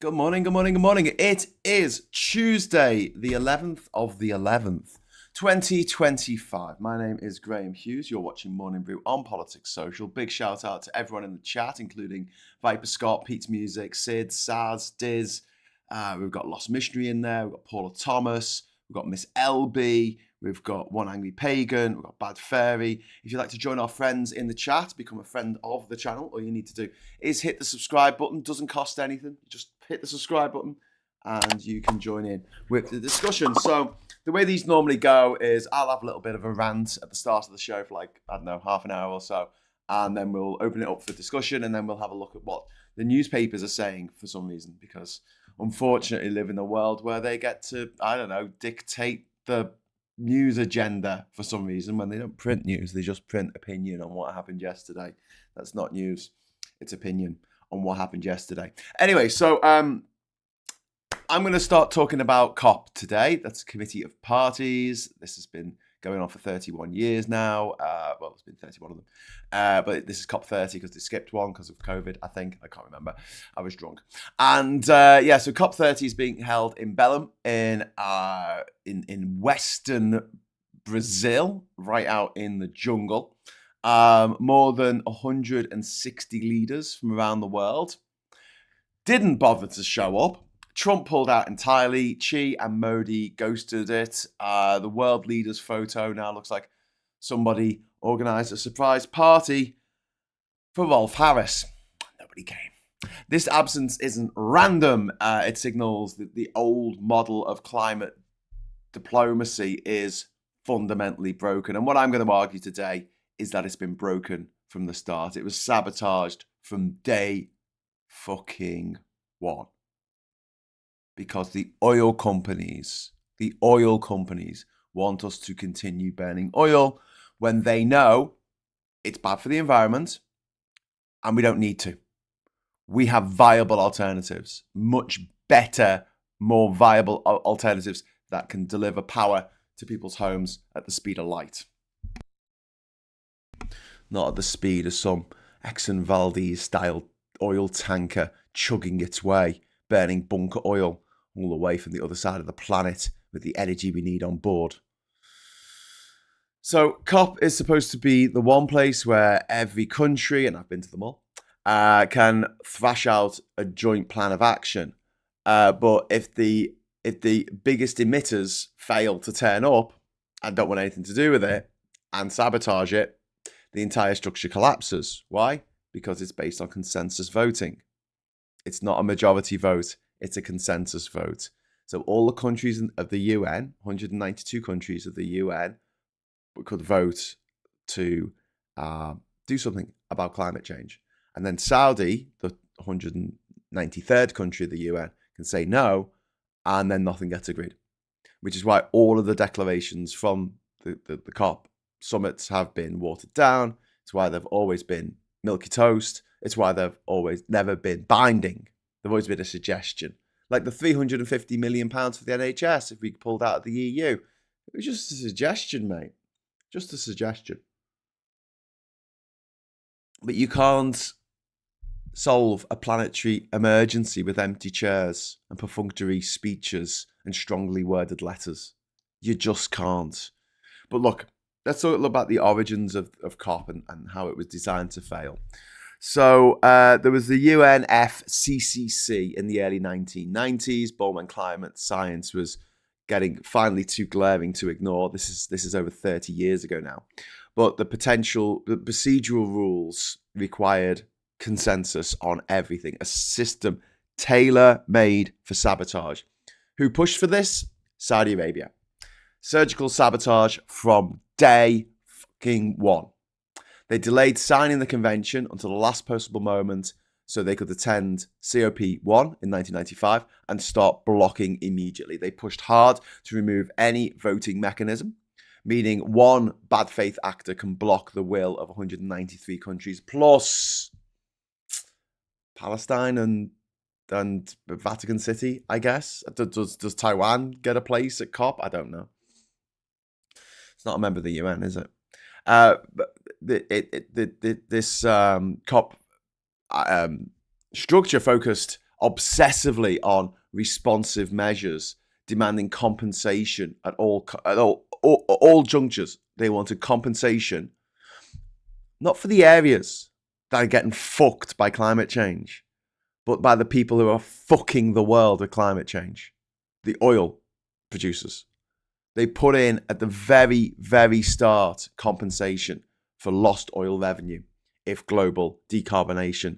Good morning, good morning, good morning. It is Tuesday, the 11th of the 11th, 2025. My name is Graham Hughes. You're watching Morning Brew on Politics Social. Big shout out to everyone in the chat, including Viper Scott, Pete's Music, Sid, Saz, Diz. We've got Lost Missionary in there. We've got Paula Thomas. We've got Miss LB. We've got One Angry Pagan. We've got Bad Fairy. If you'd like to join our friends in the chat, become a friend of the channel, all you need to do is hit the subscribe button. Doesn't cost anything. Just hit the subscribe button and you can join in with the discussion. So the way these normally go is I'll have a little bit of a rant at the start of the show for half an hour or so. And then we'll open it up for discussion and then we'll have a look at what the newspapers are saying for some reason. Because unfortunately live in a world where they get to, dictate the news agenda for some reason. When they don't print news, they just print opinion on what happened yesterday. That's not news, it's opinion on what happened yesterday. Anyway, so I'm going to start talking about COP today. That's a committee of parties. This has been going on for 31 years now. Well, it's been 31 of them. But this is COP30 because they skipped one because of COVID, I think. I can't remember. I was drunk. And so COP30 is being held in Belém in western Brazil, right out in the jungle. More than 160 leaders from around the world didn't bother to show up. Trump pulled out entirely. Xi and Modi ghosted it. The world leaders photo now looks like somebody organised a surprise party for Rolf Harris. Nobody came. This absence isn't random. It signals that the old model of climate diplomacy is fundamentally broken. And what I'm going to argue today is that it's been broken from the start. It was sabotaged from day fucking one. Because the oil companies want us to continue burning oil when they know it's bad for the environment and we don't need to. We have viable alternatives, much better, more viable alternatives that can deliver power to people's homes at the speed of light. Not at the speed of some Exxon Valdez style oil tanker chugging its way, burning bunker oil all the way from the other side of the planet with the energy we need on board. So COP is supposed to be the one place where every country, and I've been to them all, can thrash out a joint plan of action. But if the biggest emitters fail to turn up and don't want anything to do with it and sabotage it, the entire structure collapses. Why? Because it's based on consensus voting. It's not a majority vote. It's a consensus vote. So all the countries of the UN, 192 countries of the UN, could vote to do something about climate change. And then Saudi, the 193rd country of the UN, can say no, and then nothing gets agreed. Which is why all of the declarations from the COP summits have been watered down. It's why they've always been milky toast. It's why they've always never been binding. They've always been a suggestion. Like the £350 million for the NHS if we pulled out of the EU. It was just a suggestion, mate. Just a suggestion. But you can't solve a planetary emergency with empty chairs and perfunctory speeches and strongly worded letters. You just can't. But look, let's talk about the origins of COP and how it was designed to fail. So there was the UNFCCC in the early 1990s. But when climate science was getting finally too glaring to ignore. This is over 30 years ago now. But the procedural rules required consensus on everything. A system tailor-made for sabotage. Who pushed for this? Saudi Arabia. Surgical sabotage from day fucking one. They delayed signing the convention until the last possible moment so they could attend COP30 in 1995 and start blocking immediately. They pushed hard to remove any voting mechanism, meaning one bad faith actor can block the will of 193 countries, plus Palestine and Vatican City, I guess. Does Taiwan get a place at COP? I don't know. It's not a member of the UN, is it? But this COP structure focused obsessively on responsive measures, demanding compensation at all junctures. They wanted compensation, not for the areas that are getting fucked by climate change, but by the people who are fucking the world with climate change, the oil producers. They put in at the very, very start compensation for lost oil revenue if global decarbonation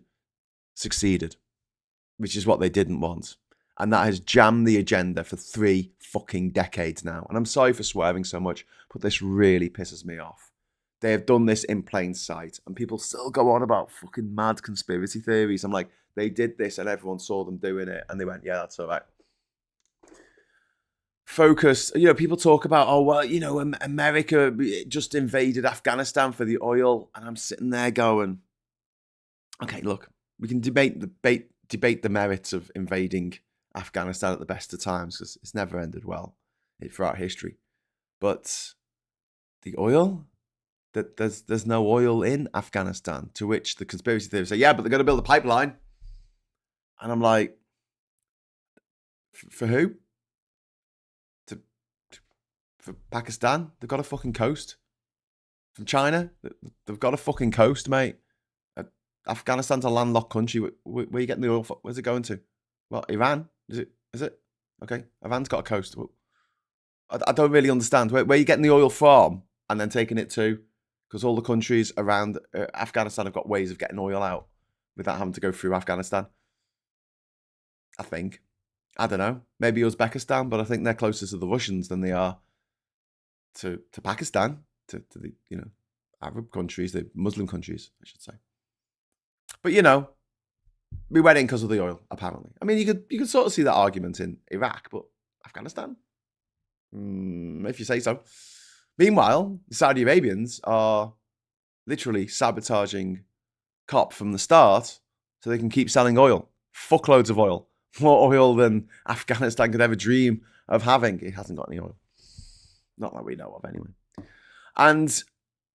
succeeded, which is what they didn't want. And that has jammed the agenda for 3 fucking decades now. And I'm sorry for swearing so much, but this really pisses me off. They have done this in plain sight, and people still go on about fucking mad conspiracy theories. I'm like, they did this and everyone saw them doing it, and they went, yeah, that's all right. Focused, people talk about, oh, well, America just invaded Afghanistan for the oil. And I'm sitting there going, okay, look, we can debate the merits of invading Afghanistan at the best of times, because it's never ended well throughout history. But the oil, there's no oil in Afghanistan, to which the conspiracy theorists say, yeah, but they're going to build a pipeline. And I'm like, for who? For Pakistan? They've got a fucking coast. From China? They've got a fucking coast, mate. Afghanistan's a landlocked country. Where are you getting the oil from? Where's it going to? Well, Iran? Is it? Okay, Iran's got a coast. I don't really understand. Where are you getting the oil from and then taking it to? Because all the countries around Afghanistan have got ways of getting oil out without having to go through Afghanistan. I think. I don't know. Maybe Uzbekistan, but I think they're closer to the Russians than they are to Pakistan, to the Arab countries, the Muslim countries, I should say. But we went in because of the oil, apparently. I mean, you could sort of see that argument in Iraq, but Afghanistan, if you say so. Meanwhile, the Saudi Arabians are literally sabotaging COP from the start so they can keep selling oil. Fuckloads of oil. More oil than Afghanistan could ever dream of having. It hasn't got any oil. Not that we know of, anyway. And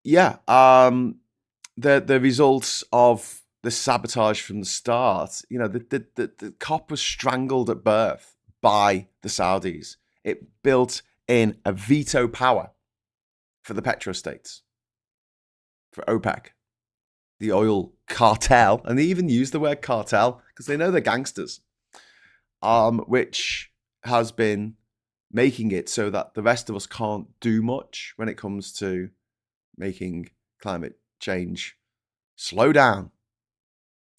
yeah, the results of the sabotage from the start, the COP was strangled at birth by the Saudis. It built in a veto power for the petrostates, for OPEC, the oil cartel, and they even use the word cartel because they know they're gangsters, which has been making it so that the rest of us can't do much when it comes to making climate change slow down.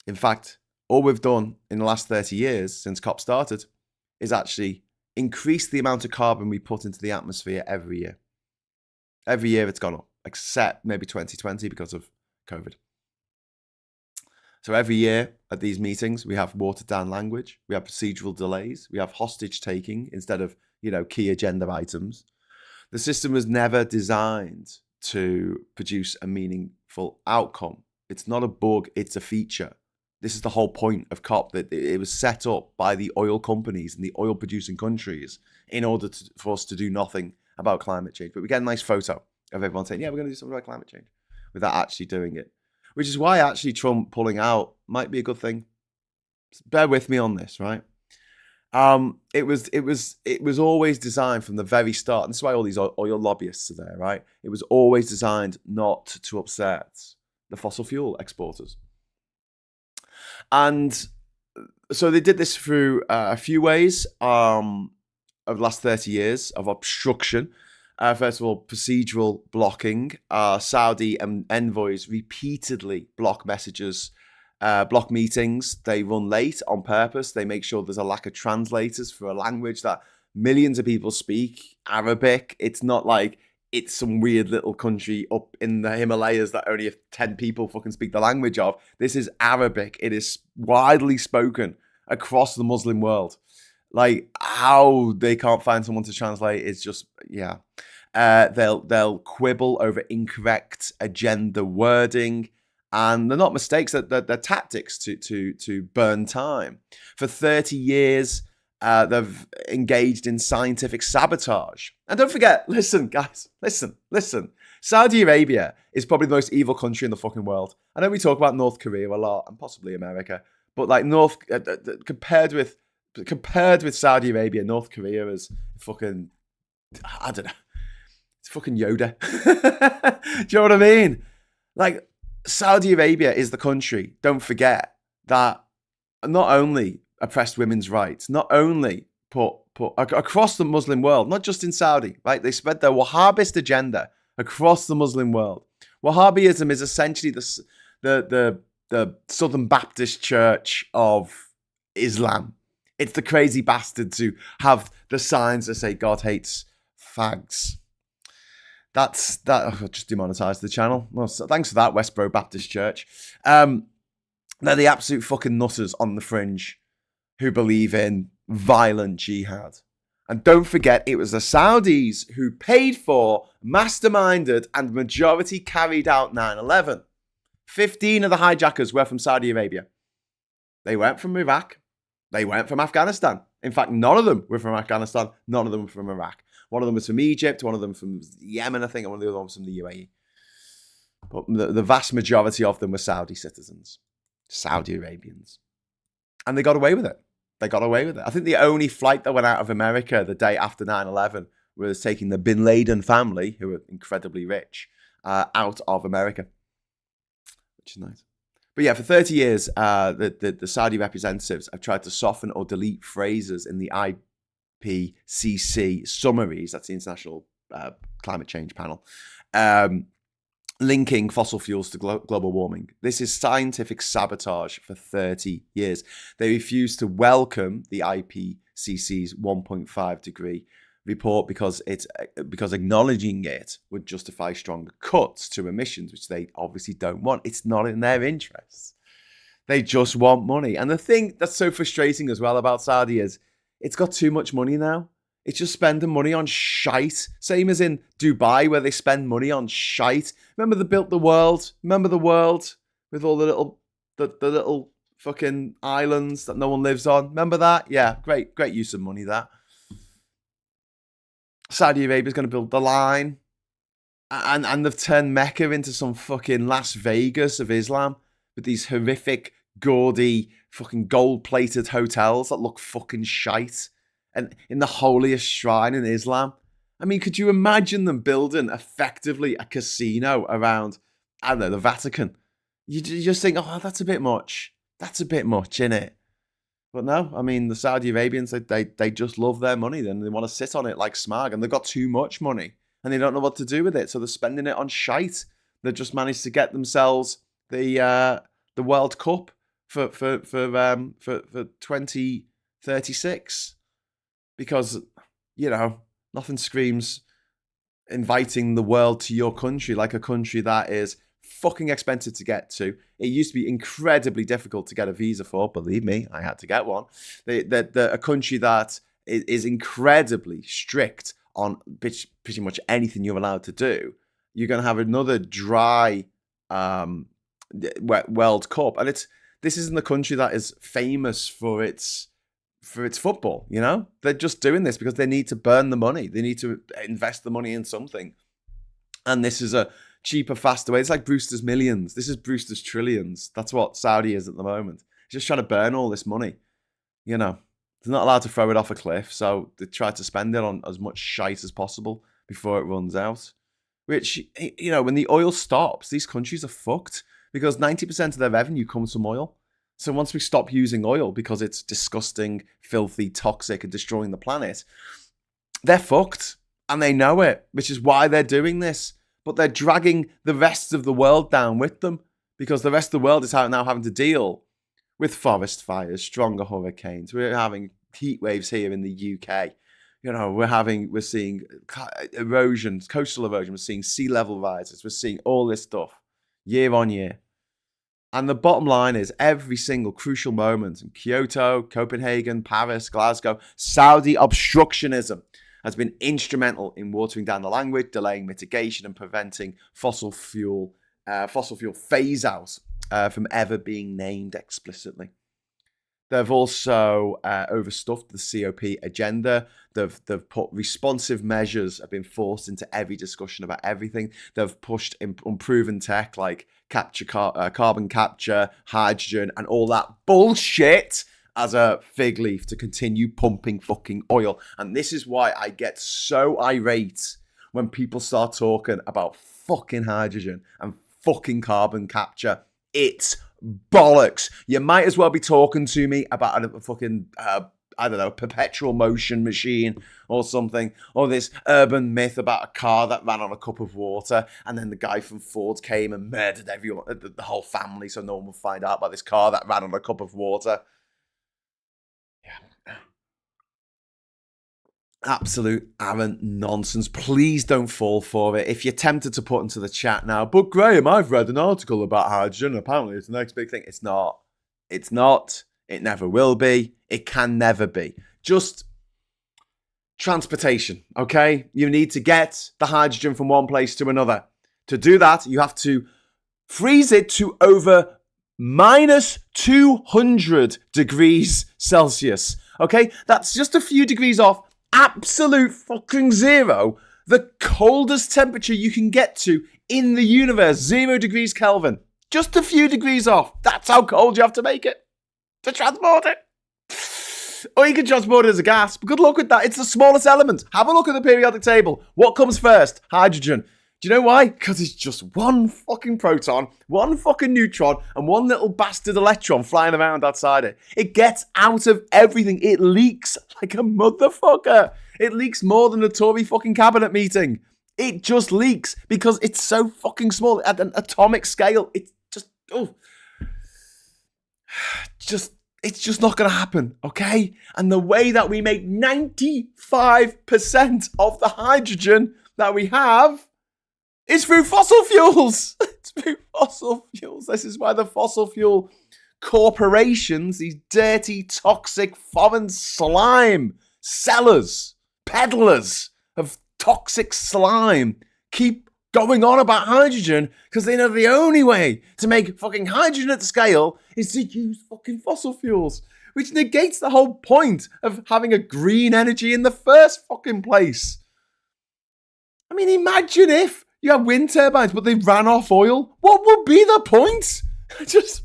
In fact, all we've done in the last 30 years since COP started is actually increase the amount of carbon we put into the atmosphere every year. Every year it's gone up, except maybe 2020 because of COVID. So every year at these meetings, we have watered down language, we have procedural delays, we have hostage taking instead of, key agenda items. The system was never designed to produce a meaningful outcome. It's not a bug, it's a feature. This is the whole point of COP, that it was set up by the oil companies and the oil producing countries in order for us to do nothing about climate change. But we get a nice photo of everyone saying, yeah, we're going to do something about climate change without actually doing it. Which is why actually Trump pulling out might be a good thing. Just bear with me on this, right? It was always designed from the very start, and this is why all these oil lobbyists are there, right? It was always designed not to upset the fossil fuel exporters. And so they did this through a few ways over the last 30 years of obstruction. First of all, procedural blocking. Saudi envoys repeatedly block messages, block meetings. They run late on purpose. They make sure there's a lack of translators for a language that millions of people speak, Arabic. It's not like it's some weird little country up in the Himalayas that only 10 people fucking speak the language of. This is Arabic. It is widely spoken across the Muslim world. Like, how they can't find someone to translate is just, yeah. They'll quibble over incorrect agenda wording, and they're not mistakes, they're tactics to burn time. For 30 years, they've engaged in scientific sabotage. And don't forget, listen, guys, listen. Saudi Arabia is probably the most evil country in the fucking world. I know we talk about North Korea a lot, and possibly America, But like compared with Saudi Arabia, North Korea is fucking, I don't know, it's fucking Yoda. Do you know what I mean? Like, Saudi Arabia is the country, don't forget, that not only oppressed women's rights, not only put across the Muslim world, not just in Saudi, right? They spread their Wahhabist agenda across the Muslim world. Wahhabism is essentially the Southern Baptist Church of Islam. It's the crazy bastards who have the signs that say God hates fags. That's that. Oh, just demonetized the channel. Well, so thanks for that, Westboro Baptist Church. They're the absolute fucking nutters on the fringe who believe in violent jihad. And don't forget, it was the Saudis who paid for, masterminded, and majority carried out 9/11. 15 of the hijackers were from Saudi Arabia. They weren't from Iraq. They weren't from Afghanistan. In fact, none of them were from Afghanistan. None of them were from Iraq. One of them was from Egypt. One of them from Yemen, I think. And one of the other ones from the UAE. But the vast majority of them were Saudi citizens. Saudi Arabians. And they got away with it. They got away with it. I think the only flight that went out of America the day after 9/11 was taking the Bin Laden family, who were incredibly rich, out of America. Which is nice. But yeah, for 30 years, the Saudi representatives have tried to soften or delete phrases in the IPCC summaries, that's the International Climate Change Panel, linking fossil fuels to global warming. This is scientific sabotage for 30 years. They refuse to welcome the IPCC's 1.5 degree report because acknowledging it would justify stronger cuts to emissions, which they obviously don't want. It's not in their interests. They just want money. And the thing that's so frustrating as well about Saudi is it's got too much money now. It's just spending money on shite. Same as in Dubai, where they spend money on shite. Remember they built the world? Remember the world with all the little fucking islands that no one lives on? Remember that? Yeah, great use of money, that. Saudi Arabia's going to build the line. And they've turned Mecca into some fucking Las Vegas of Islam with these horrific, gaudy, fucking gold-plated hotels that look fucking shite. And in the holiest shrine in Islam. I mean, could you imagine them building effectively a casino around, I don't know, the Vatican? You just think, oh, that's a bit much. That's a bit much, innit? But no, I mean, the Saudi Arabians, they just love their money. Then they want to sit on it like smag. And they've got too much money. And they don't know what to do with it. So they're spending it on shite. They've just managed to get themselves the World Cup for 2036. Because, you know, nothing screams inviting the world to your country like a country that is fucking expensive to get to. It used to be incredibly difficult to get a visa for. Believe me, I had to get one. A country that is incredibly strict on pretty much anything you're allowed to do. You're going to have another dry World Cup. And this isn't a country that is famous for its football, you know? They're just doing this because they need to burn the money. They need to invest the money in something. And this is a cheaper, faster way. It's like Brewster's Millions. This is Brewster's Trillions. That's what Saudi is at the moment. It's just trying to burn all this money. You know, they're not allowed to throw it off a cliff, so they try to spend it on as much shite as possible before it runs out. Which, you know, when the oil stops, these countries are fucked because 90% of their revenue comes from oil. So once we stop using oil because it's disgusting, filthy, toxic, and destroying the planet, they're fucked. And they know it, which is why they're doing this. But they're dragging the rest of the world down with them because the rest of the world is now having to deal with forest fires, stronger hurricanes. We're having heat waves here in the UK. You know, we're seeing erosion, coastal erosion. We're seeing sea level rises. We're seeing all this stuff year on year. And the bottom line is every single crucial moment in Kyoto, Copenhagen, Paris, Glasgow, Saudi obstructionism has been instrumental in watering down the language, delaying mitigation, and preventing fossil fuel phase out from ever being named explicitly. They've also overstuffed the COP agenda. They've put responsive measures have been forced into every discussion about everything. They've pushed unproven tech like carbon capture, hydrogen, and all that bullshit as a fig leaf to continue pumping fucking oil. And this is why I get so irate when people start talking about fucking hydrogen and fucking carbon capture. It's bollocks. You might as well be talking to me about a fucking, I don't know, perpetual motion machine or something, or this urban myth about a car that ran on a cup of water, and then the guy from Ford came and murdered everyone, the whole family, so no one would find out about this car that ran on a cup of water. Yeah. Absolute arrant nonsense. Please don't fall for it. If you're tempted to put into the chat now, but Graham, I've read an article about hydrogen. Apparently it's the next big thing. It's not. It's not. It never will be. It can never be. Just transportation, okay? You need to get the hydrogen from one place to another. To do that, you have to freeze it to over minus 200 degrees Celsius, okay? That's just a few degrees off absolute fucking zero, the coldest temperature you can get to in the universe, 0 degrees Kelvin. Just a few degrees off. That's how cold you have to make it to transport it. Or you can transport it as a gas, but good luck with that. It's the smallest element. Have a look at the periodic table. What comes first? Hydrogen. Do you know why? Because it's just one fucking proton, one fucking neutron, and one little bastard electron flying around outside it. It gets out of everything. It leaks like a motherfucker. It leaks more than a Tory fucking cabinet meeting. It just leaks because it's so fucking small at an atomic scale. It's just, it's just not going to happen, okay? And the way that we make 95% of the hydrogen that we have is through fossil fuels. It's through fossil fuels. This is why the fossil fuel corporations, these dirty, toxic, foreign slime sellers, peddlers of toxic slime, keep going on about hydrogen because they know the only way to make fucking hydrogen at scale is to use fucking fossil fuels, which negates the whole point of having a green energy in the first fucking place. I mean, imagine if you have wind turbines, but they ran off oil. What would be the point? Just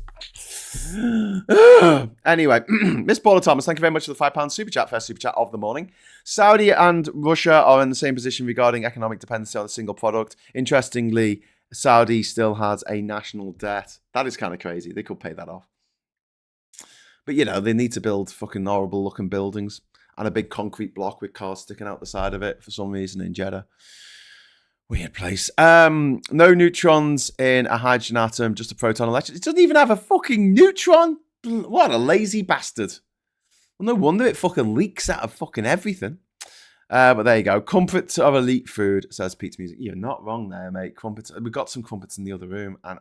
anyway, Miss Paula Thomas, thank you very much for the £5 super chat, first super chat of the morning. Saudi and Russia are in the same position regarding economic dependency on a single product. Interestingly, Saudi still has a national debt. That is kind of crazy. They could pay that off. But, you know, they need to build fucking horrible looking buildings and a big concrete block with cars sticking out the side of it for some reason in Jeddah. Weird place. No neutrons in a hydrogen atom, just a proton electron. It doesn't even have a fucking neutron. What a lazy bastard. Well, no wonder it fucking leaks out of fucking everything. But there you go. Comfort of elite food, says Pete's Music. You're not wrong there, mate. Crumpets. We've got some crumpets in the other room, and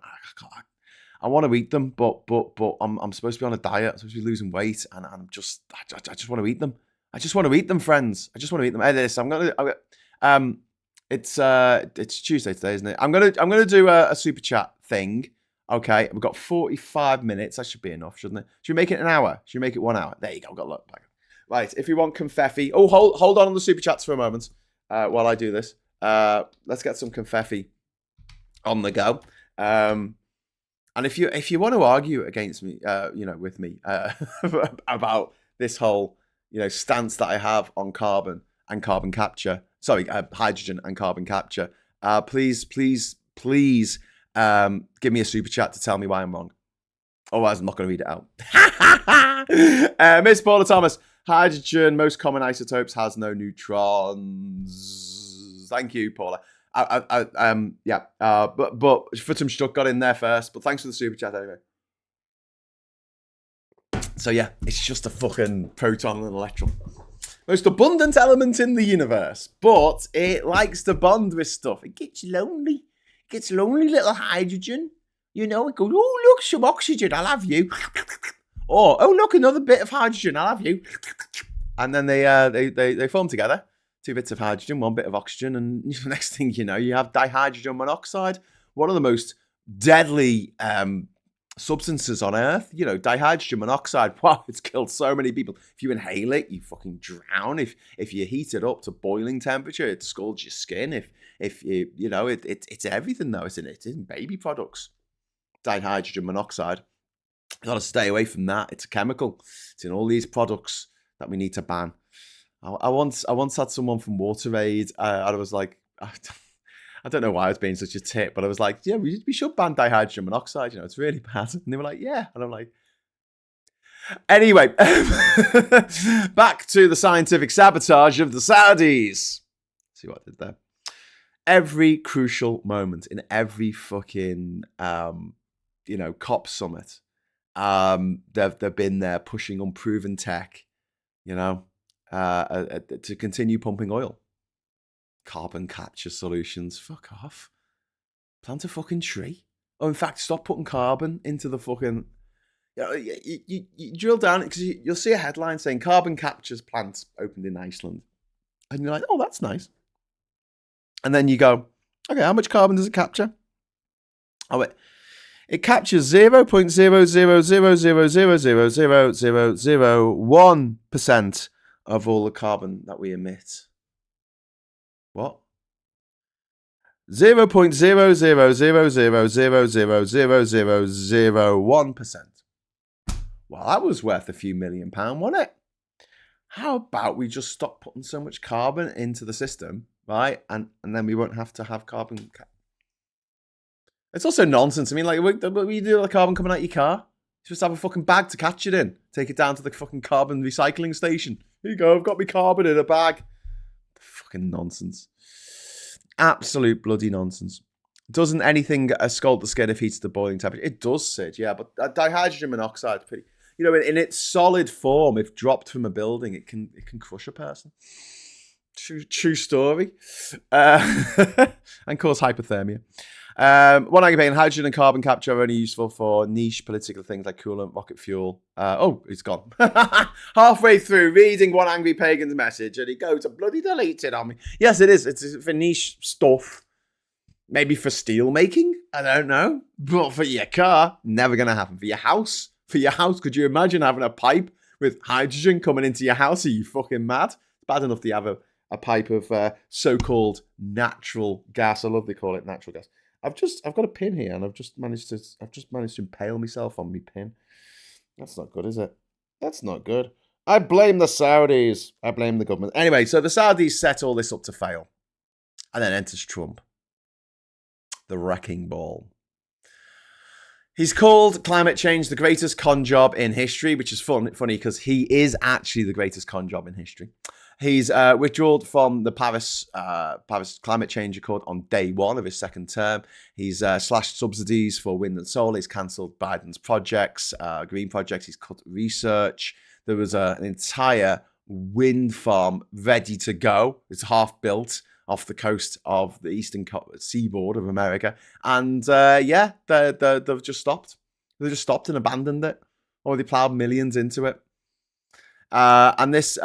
I want to eat them, but I'm supposed to be on a diet. I'm supposed to be losing weight, and I just want to eat them. I just want to eat them, friends. I just want to eat them. Hey, this. It's Tuesday today, isn't it? I'm gonna do a super chat thing. Okay, we've got 45 minutes. That should be enough, shouldn't it? Should we make it an hour? Should we make it 1 hour? There you go. Got a look back. Right. If you want confetti, hold on the super chats for a moment while I do this. Let's get some confetti on the go. And if you want to argue against me, with me about this whole stance that I have on carbon and carbon capture. Sorry, hydrogen and carbon capture. Please give me a super chat to tell me why I'm wrong. Otherwise, I'm not going to read it out. Miss Paula Thomas, hydrogen, most common isotopes, has no neutrons. Thank you, Paula. But Futtermstuck got in there first. But thanks for the super chat anyway. So yeah, it's just a fucking proton and an electron. Most abundant element in the universe, but it likes to bond with stuff. It gets lonely. It gets lonely, little hydrogen. It goes, oh, look, some oxygen, I'll have you. Or, oh, look, another bit of hydrogen, I'll have you. And then they form together. 2 bits of hydrogen, 1 bit of oxygen, and the next thing you know, you have dihydrogen monoxide, one of the most deadly substances on Earth. You know, dihydrogen monoxide. Wow, it's killed so many people. If you inhale it, you fucking drown. If you heat it up to boiling temperature, it scalds your skin. If you know, it's everything though, isn't it? It's in baby products. Dihydrogen monoxide. You got to stay away from that. It's a chemical. It's in all these products that we need to ban. I once had someone from WaterAid, and I was like, I don't know why I was being such a tit, but I was like, yeah, we should ban dihydrogen monoxide. You know, it's really bad. And they were like, yeah. And I'm like, anyway, back to the scientific sabotage of the Saudis. See what I did there. Every crucial moment in every fucking, COP summit, they've been there pushing unproven tech, to continue pumping oil. Carbon capture solutions. Fuck off. Plant a fucking tree. Oh, in fact, stop putting carbon into the fucking... You drill down, because you'll see a headline saying carbon capture plant opened in Iceland. And you're like, oh, that's nice. And then you go, okay, how much carbon does it capture? Oh, wait. It captures 0.00000000001% of all the carbon that we emit. What? 0.000000001%. Well, that was worth a few £1 million, wasn't it? How about we just stop putting so much carbon into the system, right? And then we won't have to have carbon. It's also nonsense. I mean, like, what do you do with the carbon coming out of your car? You just have a fucking bag to catch it in. Take it down to the fucking carbon recycling station. Here you go, I've got my carbon in a bag. Fucking nonsense. Absolute bloody nonsense. Doesn't anything scald the skin if heats to boiling temperature? It does, Sid, yeah, but dihydrogen monoxide is pretty... You know, in its solid form, if dropped from a building, it can crush a person. True story. And cause hypothermia. One angry hydrogen and carbon capture are only useful for niche political things like coolant, rocket fuel. It's gone. Halfway through reading one angry pagan's message, and he goes to bloody delete it on me. Yes, it is. It's for niche stuff. Maybe for steel making. I don't know. But for your car, never going to happen. For your house, could you imagine having a pipe with hydrogen coming into your house? Are you fucking mad? It's bad enough to have a pipe of so-called natural gas. I love they call it natural gas. I've got a pin here, and I've just managed to impale myself on my pin. That's not good, is it? That's not good. I blame the Saudis. I blame the government. Anyway, so the Saudis set all this up to fail, and then enters Trump, the wrecking ball. He's called climate change the greatest con job in history, which is funny because he is actually the greatest con job in history. He's withdrawn from the Paris Climate Change Accord on day one of his second term. He's slashed subsidies for wind and solar. He's cancelled Biden's projects, green projects. He's cut research. There was an entire wind farm ready to go. It's half built off the coast of the eastern seaboard of America. And they've just stopped. They just stopped and abandoned it. Or they plowed millions into it. And he's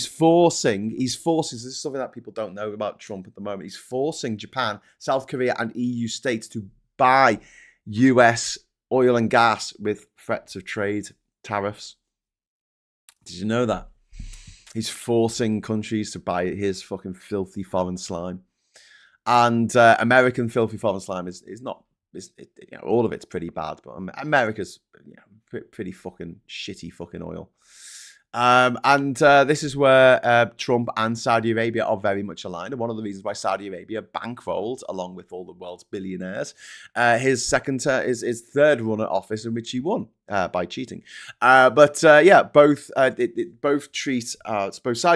forcing, this is something that people don't know about Trump at the moment. He's forcing Japan, South Korea, and EU states to buy US oil and gas with threats of trade tariffs. Did you know that? He's forcing countries to buy his fucking filthy foreign slime. And American filthy foreign slime is not, all of it's pretty bad, but America's pretty fucking shitty fucking oil. This is where Trump and Saudi Arabia are very much aligned. And one of the reasons why Saudi Arabia bankrolled, along with all the world's billionaires, his third run at office in which he won by cheating. Both Saudi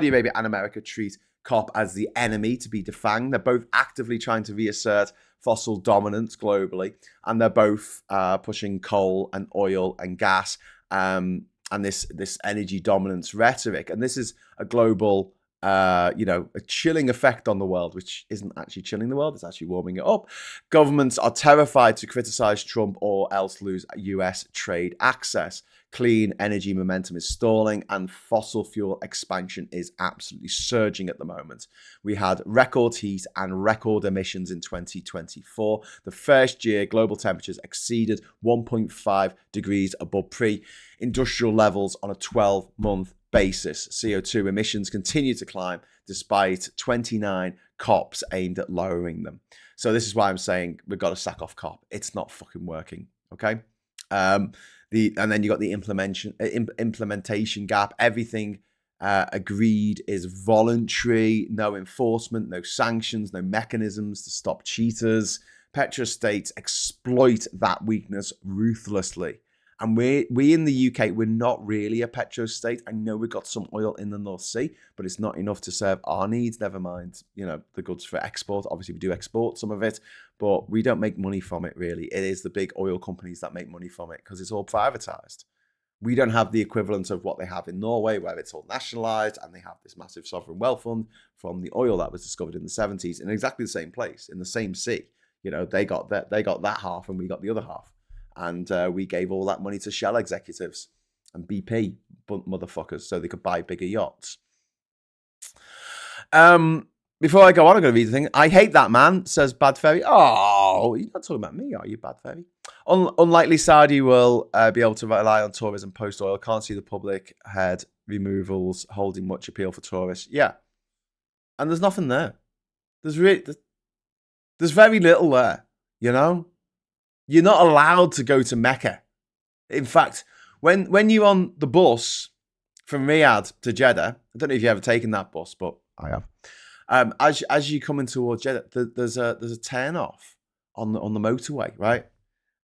Arabia and America treat COP as the enemy to be defanged. They're both actively trying to reassert fossil dominance globally. And they're both pushing coal and oil and gas and this energy dominance rhetoric. And this is a global a chilling effect on the world, which isn't actually chilling the world, it's actually warming it up. Governments are terrified to criticize Trump or else lose US trade access. Clean energy momentum is stalling and fossil fuel expansion is absolutely surging at the moment. We had record heat and record emissions in 2024. The first year, global temperatures exceeded 1.5 degrees above pre-industrial levels on a 12-month basis. CO2 emissions continue to climb despite 29 COPs aimed at lowering them. So this is why I'm saying we've got to sack off COP. It's not fucking working, okay? And then you got the implementation gap. Everything agreed is voluntary, no enforcement, no sanctions, no mechanisms to stop cheaters. Petrostates exploit that weakness ruthlessly. And we in the UK, we're not really a petrostate. I know we've got some oil in the North Sea, but it's not enough to serve our needs, never mind, the goods for export. Obviously, we do export some of it, but we don't make money from it, really. It is the big oil companies that make money from it because it's all privatized. We don't have the equivalent of what they have in Norway, where it's all nationalized, and they have this massive sovereign wealth fund from the oil that was discovered in the 70s in exactly the same place, in the same sea. They got that half and we got the other half. And we gave all that money to Shell executives and BP motherfuckers so they could buy bigger yachts. Before I go on, I'm going to read the thing. I hate that man, says Bad Ferry. Oh, you're not talking about me, are you, Bad Ferry? Unlikely Saudi will be able to rely on tourism post-oil. Can't see the public head removals holding much appeal for tourists. Yeah. And there's nothing there. There's very little there, You're not allowed to go to Mecca. In fact, when you're on the bus from Riyadh to Jeddah, I don't know if you've ever taken that bus, but I have. As you come in towards Jeddah, there's a turn off on the motorway, right?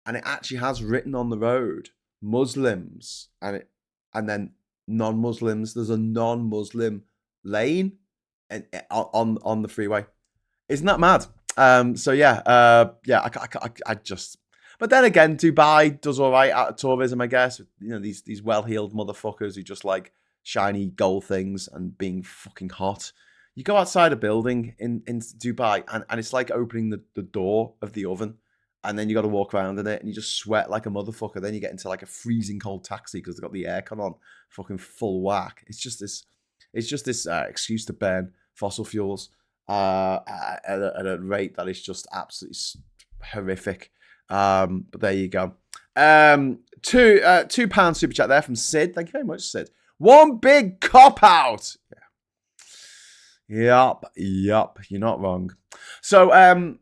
And it actually has written on the road Muslims and then non-Muslims. There's a non-Muslim lane on the freeway. Isn't that mad? I just. But then again, Dubai does all right out of tourism, I guess. These well-heeled motherfuckers who just like shiny gold things and being fucking hot. You go outside a building in Dubai and it's like opening the door of the oven, and then you got to walk around in it and you just sweat like a motherfucker. Then you get into like a freezing cold taxi because they've got the aircon on, fucking full whack. It's just this excuse to burn fossil fuels at a rate that is just absolutely horrific. But there you go. £2 super chat there from Sid. Thank you very much, Sid. One big cop out. Yup. You're not wrong. So, and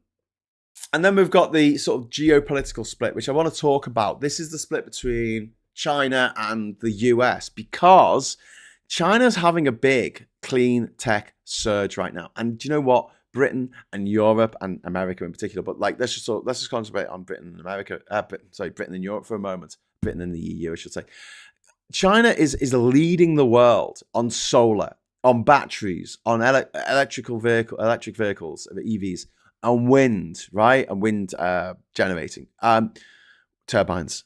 then we've got the sort of geopolitical split, which I want to talk about. This is the split between China and the US because China's having a big clean tech surge right now. And do you know what? Britain and Europe and America in particular, but like let's just concentrate on Britain and America. Britain and Europe for a moment. Britain and the EU, I should say. China is leading the world on solar, on batteries, on electric vehicles, EVs, and wind, right? And wind generating turbines.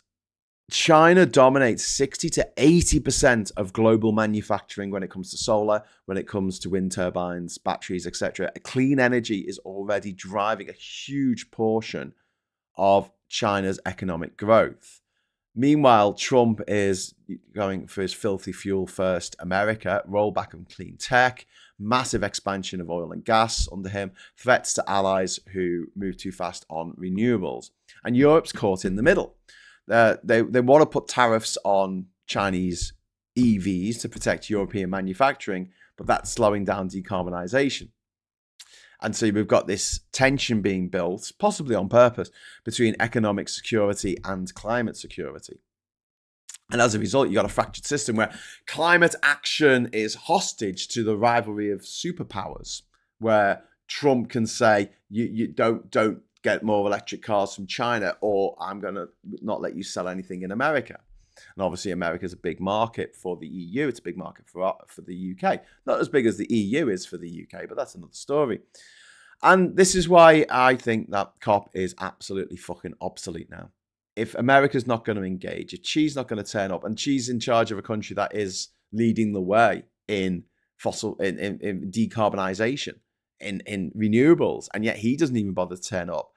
China dominates 60 to 80% of global manufacturing when it comes to solar, when it comes to wind turbines, batteries, etc. Clean energy is already driving a huge portion of China's economic growth. Meanwhile, Trump is going for his filthy fuel first America, rollback on clean tech, massive expansion of oil and gas under him, threats to allies who move too fast on renewables. And Europe's caught in the middle. They want to put tariffs on Chinese EVs to protect European manufacturing, but that's slowing down decarbonisation. And so we've got this tension being built, possibly on purpose, between economic security and climate security. And as a result, you've got a fractured system where climate action is hostage to the rivalry of superpowers, where Trump can say, you don't get more electric cars from China, or I'm going to not let you sell anything in America. And obviously, America is a big market for the EU. It's a big market for the UK. Not as big as the EU is for the UK, but that's another story. And this is why I think that COP is absolutely fucking obsolete now. If America's not going to engage, if Xi's not going to turn up, and Xi's in charge of a country that is leading the way in in decarbonisation, in renewables, and yet he doesn't even bother to turn up.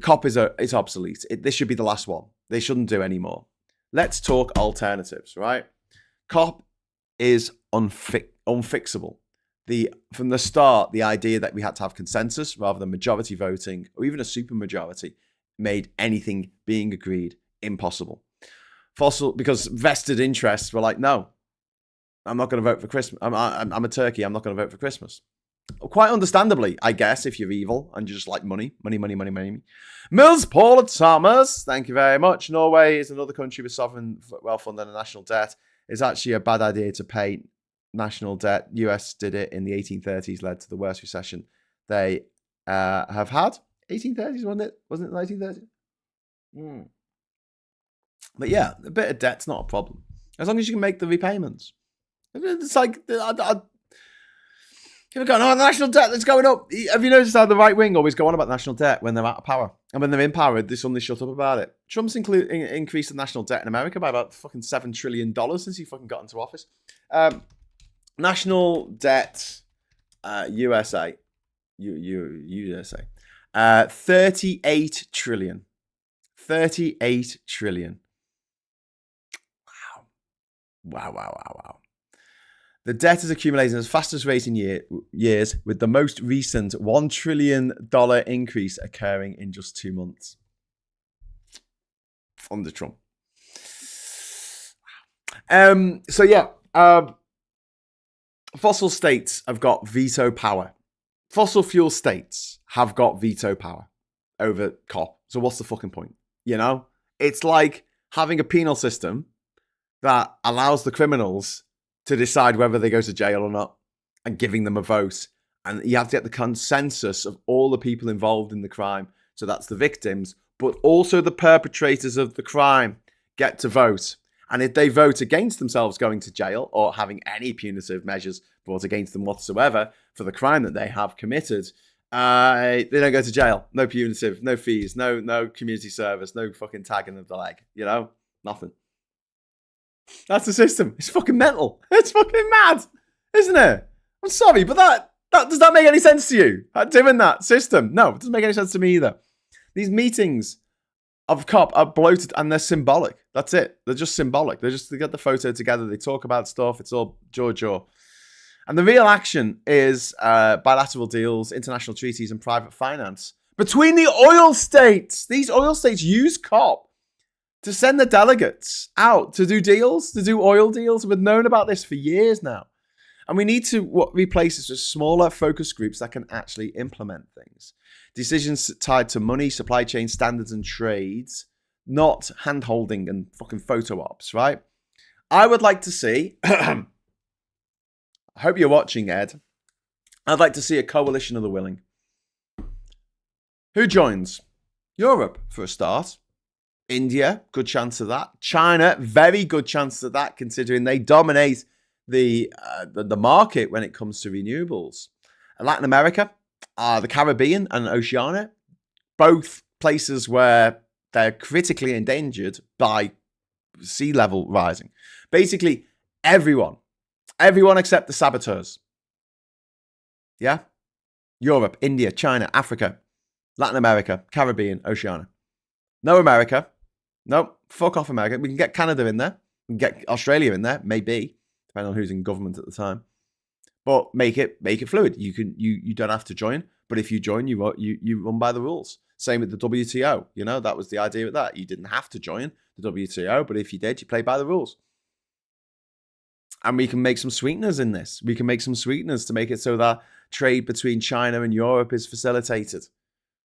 COP it's obsolete. This should be the last one. They shouldn't do any more. Let's talk alternatives, right? COP is unfixable. From the start, the idea that we had to have consensus rather than majority voting or even a supermajority made anything being agreed impossible. Because vested interests were like, no, I'm not going to vote for Christmas. I'm a turkey. I'm not going to vote for Christmas. Quite understandably, I guess, if you're evil and you just like money. Mills, Paul Thomas, thank you very much. Norway is another country with sovereign wealth fund and a national debt. It's actually a bad idea to pay national debt. US did it in the 1830s, led to the worst recession they have had. 1830s, wasn't it? Wasn't it the 1930s? But yeah, a bit of debt's not a problem. As long as you can make the repayments. It's like, people going, oh, the national debt that's going up. Have you noticed how the right wing always go on about national debt when they're out of power? And when they're in power, they suddenly shut up about it. Trump's increased the national debt in America by about fucking $7 trillion since he fucking got into office. National debt, USA. 38 trillion. 38 trillion. Wow. The debt is accumulating at its fastest rate in years, with the most recent $1 trillion increase occurring in just 2 months. Under Trump. Fossil states have got veto power. Fossil fuel states have got veto power over COP. So what's the fucking point? You know? It's like having a penal system that allows the criminals to decide whether they go to jail or not and giving them a vote. And you have to get the consensus of all the people involved in the crime. So that's the victims, but also the perpetrators of the crime get to vote. And if they vote against themselves going to jail or having any punitive measures brought against them whatsoever for the crime that they have committed, they don't go to jail. No punitive, no fees, no community service, no fucking tagging of the leg, you know? Nothing. That's the system. It's fucking mental. It's fucking mad, isn't it? I'm sorry, but that does that make any sense to you? Doing that system? No, it doesn't make any sense to me either. These meetings of COP are bloated and they're symbolic. That's it. They're just symbolic. They get the photo together. They talk about stuff. It's all jaw. And the real action is bilateral deals, international treaties, and private finance between the oil states. These oil states use COP to send the delegates out to do deals, to do oil deals. We've known about this for years now. And we need to replace this with smaller focus groups that can actually implement things. Decisions tied to money, supply chain standards, and trades, not hand-holding and fucking photo ops, right? I would like to see, I hope you're watching, Ed. I'd like to see a coalition of the willing. Who joins? Europe, for a start. India, good chance of that. China, very good chance of that, considering they dominate the market when it comes to renewables. Latin America, the Caribbean and Oceania, both places where they're critically endangered by sea level rising. Basically, everyone except the saboteurs. Yeah? Europe, India, China, Africa, Latin America, Caribbean, Oceania. No America. Nope, fuck off America. We can get Canada in there. We can get Australia in there, maybe, depending on who's in government at the time. But make it fluid. You don't have to join, but if you join, you run by the rules. Same with the WTO. You know, that was the idea with that. You didn't have to join the WTO, but if you did, you play by the rules. And we can make some sweeteners in this. We can make some sweeteners to make it so that trade between China and Europe is facilitated,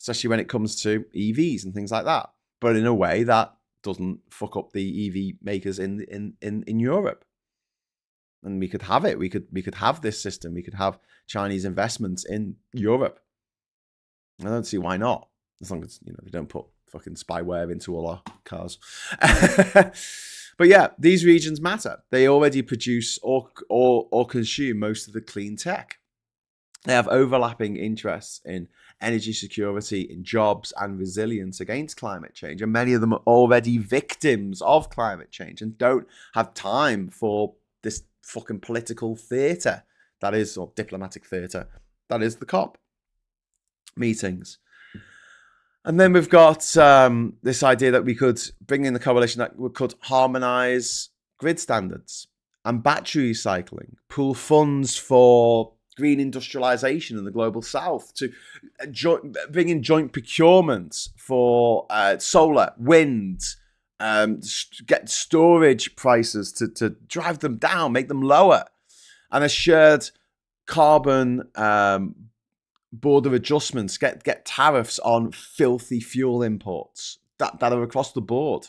especially when it comes to EVs and things like that, but in a way that doesn't fuck up the EV makers in Europe. And we could have it. We could have this system. We could have Chinese investments in Europe. I don't see why not, as long as we don't put fucking spyware into all our cars. But yeah, these regions matter. They already produce or consume most of the clean tech. They have overlapping interests in energy security, in jobs, and resilience against climate change. And many of them are already victims of climate change and don't have time for this fucking political theatre that is, or diplomatic theatre that is the COP meetings. And then we've got this idea that we could bring in the coalition that we could harmonise grid standards and battery recycling, pool funds for green industrialisation in the global south, to bring in joint procurement for solar, wind, get storage prices to drive them down, make them lower, and a shared carbon border adjustments, get tariffs on filthy fuel imports that are across the board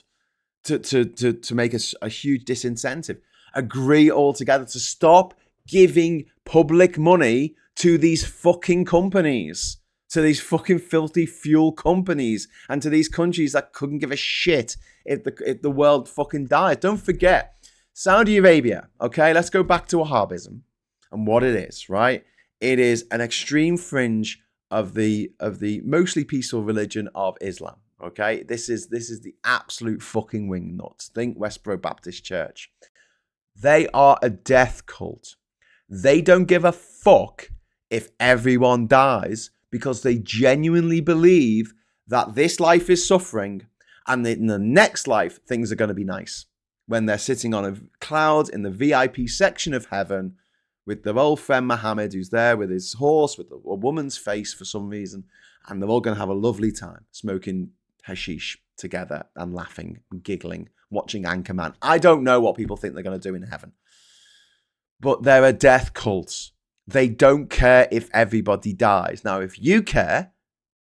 to make a huge disincentive. Agree all together to stop giving public money to these fucking companies, to these fucking filthy fuel companies, and to these countries that couldn't give a shit if the world fucking died. Don't forget, Saudi Arabia, okay? Let's go back to Wahhabism and what it is, right? It is an extreme fringe of the mostly peaceful religion of Islam, okay? This is the absolute fucking wing nuts. Think Westboro Baptist Church. They are a death cult. They don't give a fuck if everyone dies because they genuinely believe that this life is suffering and in the next life, things are going to be nice. When they're sitting on a cloud in the VIP section of heaven with their old friend Muhammad, who's there with his horse, with a woman's face for some reason, and they're all going to have a lovely time smoking hashish together and laughing and giggling, watching Anchorman. I don't know what people think they're going to do in heaven. But they're a death cult. They don't care if everybody dies. Now, if you care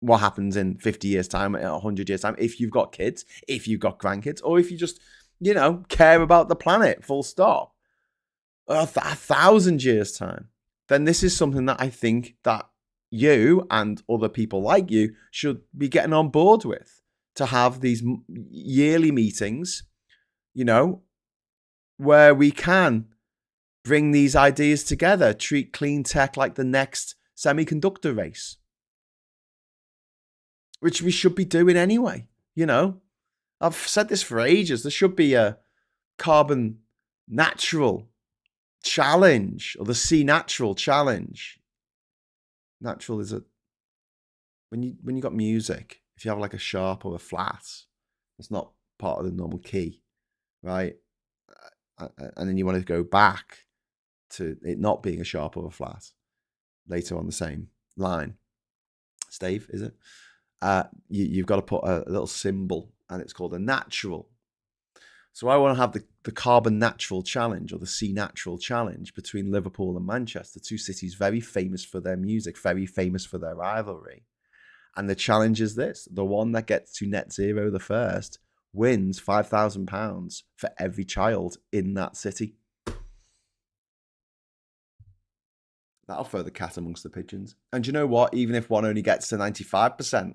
what happens in 50 years' time, 100 years' time, if you've got kids, if you've got grandkids, or if you just, care about the planet, full stop, 1,000 years' time, then this is something that I think that you and other people like you should be getting on board with, to have these yearly meetings, where we can bring these ideas together, treat clean tech like the next semiconductor race, which we should be doing anyway. I've said this for ages. There should be a carbon natural challenge, or the C natural challenge. Natural is when you got music, if you have like a sharp or a flat, it's not part of the normal key, right? And then you want to go back to it not being a sharp or a flat later on the same line. Stave, is it? You've got to put a little symbol, and it's called a natural. So I want to have the carbon natural challenge, or the C natural challenge, between Liverpool and Manchester, two cities very famous for their music, very famous for their rivalry. And the challenge is this: the one that gets to net zero the first wins £5,000 for every child in that city. That'll throw the cat amongst the pigeons. And you know what? Even if one only gets to 95%,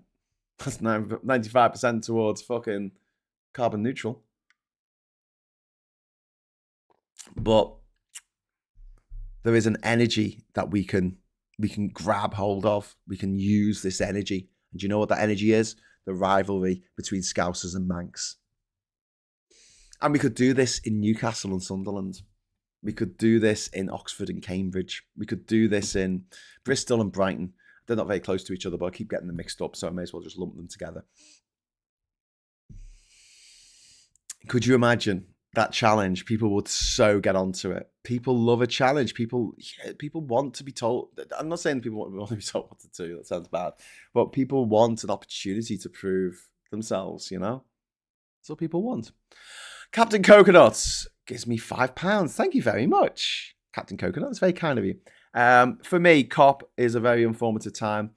that's 95% towards fucking carbon neutral. But there is an energy that we can grab hold of. We can use this energy. And do you know what that energy is? The rivalry between Scousers and Manx. And we could do this in Newcastle and Sunderland. We could do this in Oxford and Cambridge. We could do this in Bristol and Brighton. They're not very close to each other, but I keep getting them mixed up, so I may as well just lump them together. Could you imagine that challenge? People would so get onto it. People love a challenge. People want to be told. I'm not saying people want to be told what to do. That sounds bad. But people want an opportunity to prove themselves, That's what people want. Captain Coconuts gives me £5. Thank you very much, Captain Coconut. That's very kind of you. For me, COP is a very informative time.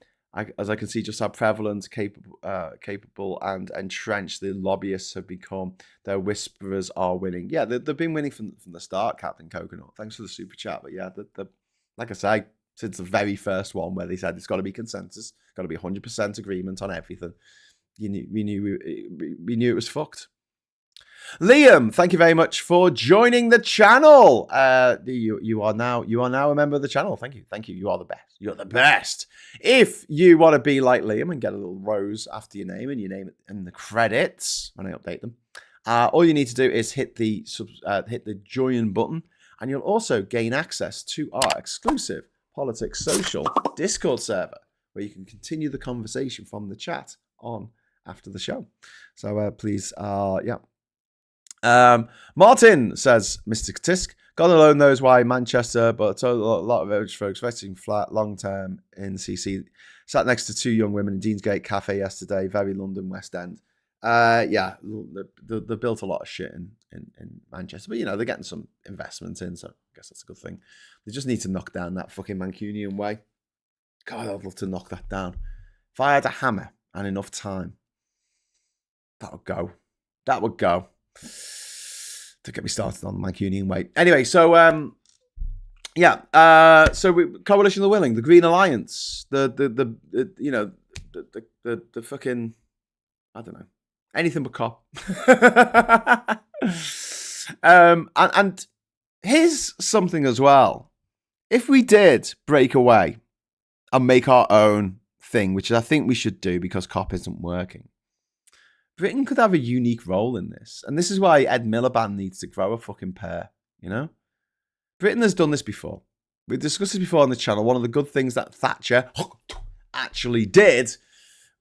As I can see just how prevalent, capable and entrenched the lobbyists have become. Their whisperers are winning. Yeah, they've been winning from the start, Captain Coconut. Thanks for the super chat. But yeah, like I say, since the very first one where they said it's got to be consensus, got to be 100% agreement on everything, we knew it was fucked. Liam, thank you very much for joining the channel. You are now a member of the channel. Thank you. You are the best. You're the best. If you want to be like Liam and get a little rose after your name and your name in the credits when I update them, all you need to do is hit the join button, And you'll also gain access to our exclusive Politics Social Discord server, where you can continue the conversation from the chat on after the show. So please, Martin says, Mr. Tisk, God alone knows why Manchester, but a lot of average folks resting flat long term in CC. Sat next to two young women in Deansgate Cafe yesterday, very London West End. They built a lot of shit in Manchester, but they're getting some investment in, so I guess that's a good thing. They just need to knock down that fucking Mancunian way. God, I'd love to knock that down. If I had a hammer and enough time, that would go. That would go. To get me started on the Mancunian way. Anyway, so Coalition of the Willing, the Green Alliance, the fucking, I don't know, anything but COP. And here's something as well. If we did break away and make our own thing, which I think we should do because COP isn't working, Britain could have a unique role in this. And this is why Ed Miliband needs to grow a fucking pair, Britain has done this before. We've discussed this before on the channel. One of the good things that Thatcher actually did